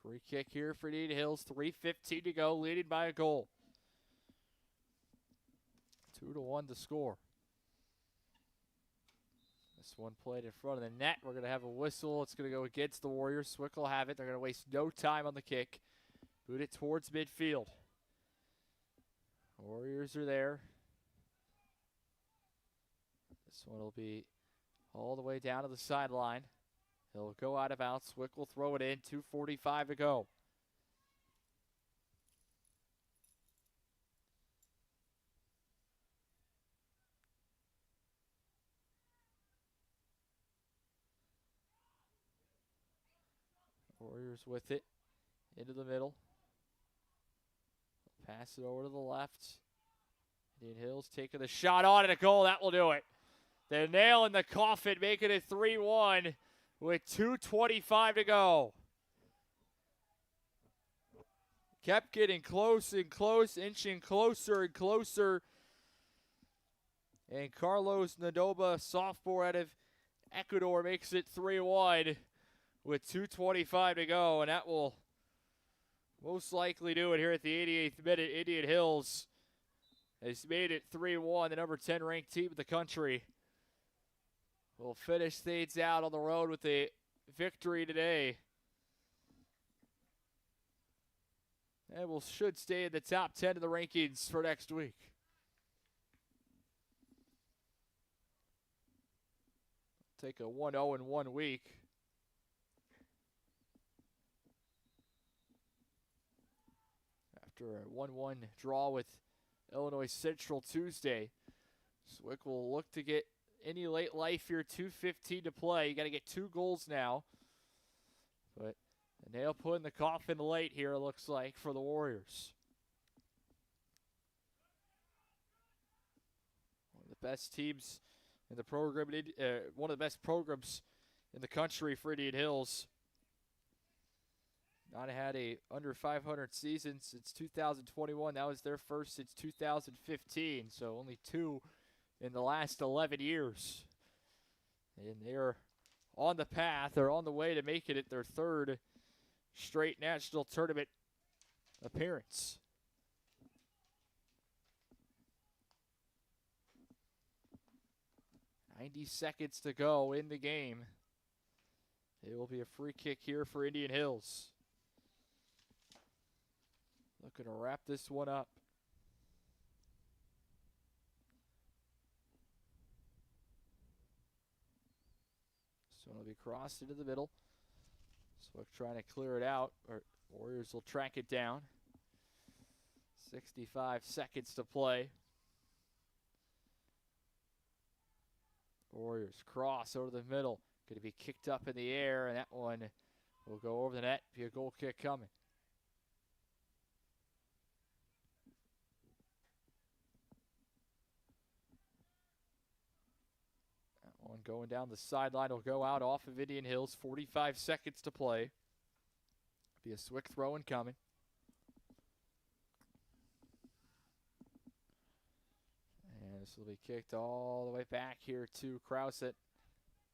Free kick here for Indian Hills. 3:15 to go, leading by a goal. 2-1 to score. This one played in front of the net. We're going to have a whistle. It's going to go against the Warriors. Swick will have it. They're going to waste no time on the kick. Boot it towards midfield. Warriors are there. This one will be all the way down to the sideline. He'll go out of bounds. Swick will throw it in. 2:45 to go. Warriors with it. Into the middle. Pass it over to the left. Indian Hills taking the shot on and a goal. That will do it. The nail in the coffin, making it 3-1 with 2:25 to go. Kept getting close and close, inching closer and closer. And Carlos Nadoba, sophomore out of Ecuador, makes it 3-1 with 2:25 to go. And that will most likely do it here at the 88th minute. Indian Hills has made it 3-1, the number 10 ranked team in the country. Will finish things out on the road with a victory today. And should stay in the top 10 of the rankings for next week. Take a 1-0-1 week. After a 1-1 draw with Illinois Central Tuesday, Swick will look to get any late life here. 2:15 to play. You got to get 2 goals now. But the nail put in the coffin late here, it looks like, for the Warriors. One of the best teams in the program, one of the best programs in the country for Indian Hills. Not had a under 500 season since 2021. That was their first since 2015, so only 2 in the last 11 years. And they're on the path, they're on the way to making it their 3rd straight national tournament appearance. "90 seconds to go in the game. It will be a free kick here for Indian Hills. Looking to wrap this one up. This one will be crossed into the middle. Swick trying to clear it out, or Warriors will track it down. 65 seconds to play. Warriors cross over the middle. Going to be kicked up in the air, and that one will go over the net. Be a goal kick coming. That one going down the sideline will go out off of Indian Hills. 45 seconds to play. Be a Swick throw incoming. And this will be kicked all the way back here to Krause at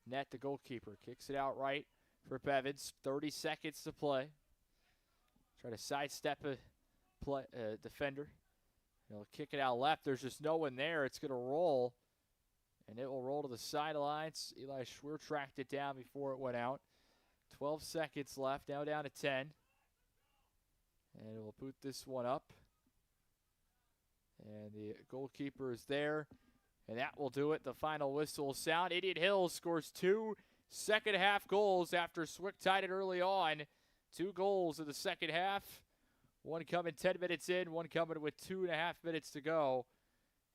net, the goalkeeper. Kicks it out right for Bevins. 30 seconds to play. Try to sidestep a defender. He'll kick it out left. There's just no one there. It's going to roll. And it will roll to the sidelines. Eli Schwer tracked it down before it went out. 12 seconds left. Now down to 10. And we'll boot this one up. And the goalkeeper is there. And that will do it. The final whistle will sound. Indian Hills scores 2 second-half goals after Swick tied it early on. 2 goals in the second half. One coming 10 minutes in, one coming with 2.5 minutes to go.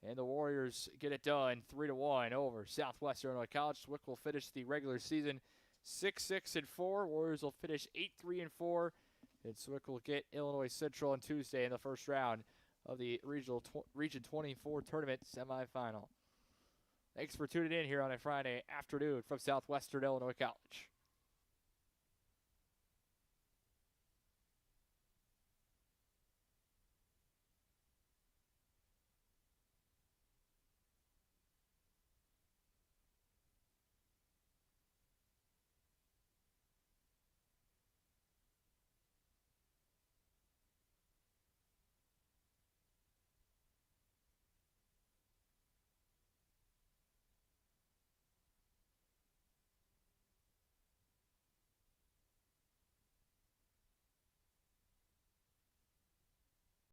And the Warriors get it done 3-1 over Southwestern Illinois College. Swick will finish the regular season 6-6-4. Warriors will finish 8-3-4. And Swick will get Illinois Central on Tuesday in the first round of the Region 24 tournament semifinal. Thanks for tuning in here on a Friday afternoon from Southwestern Illinois College.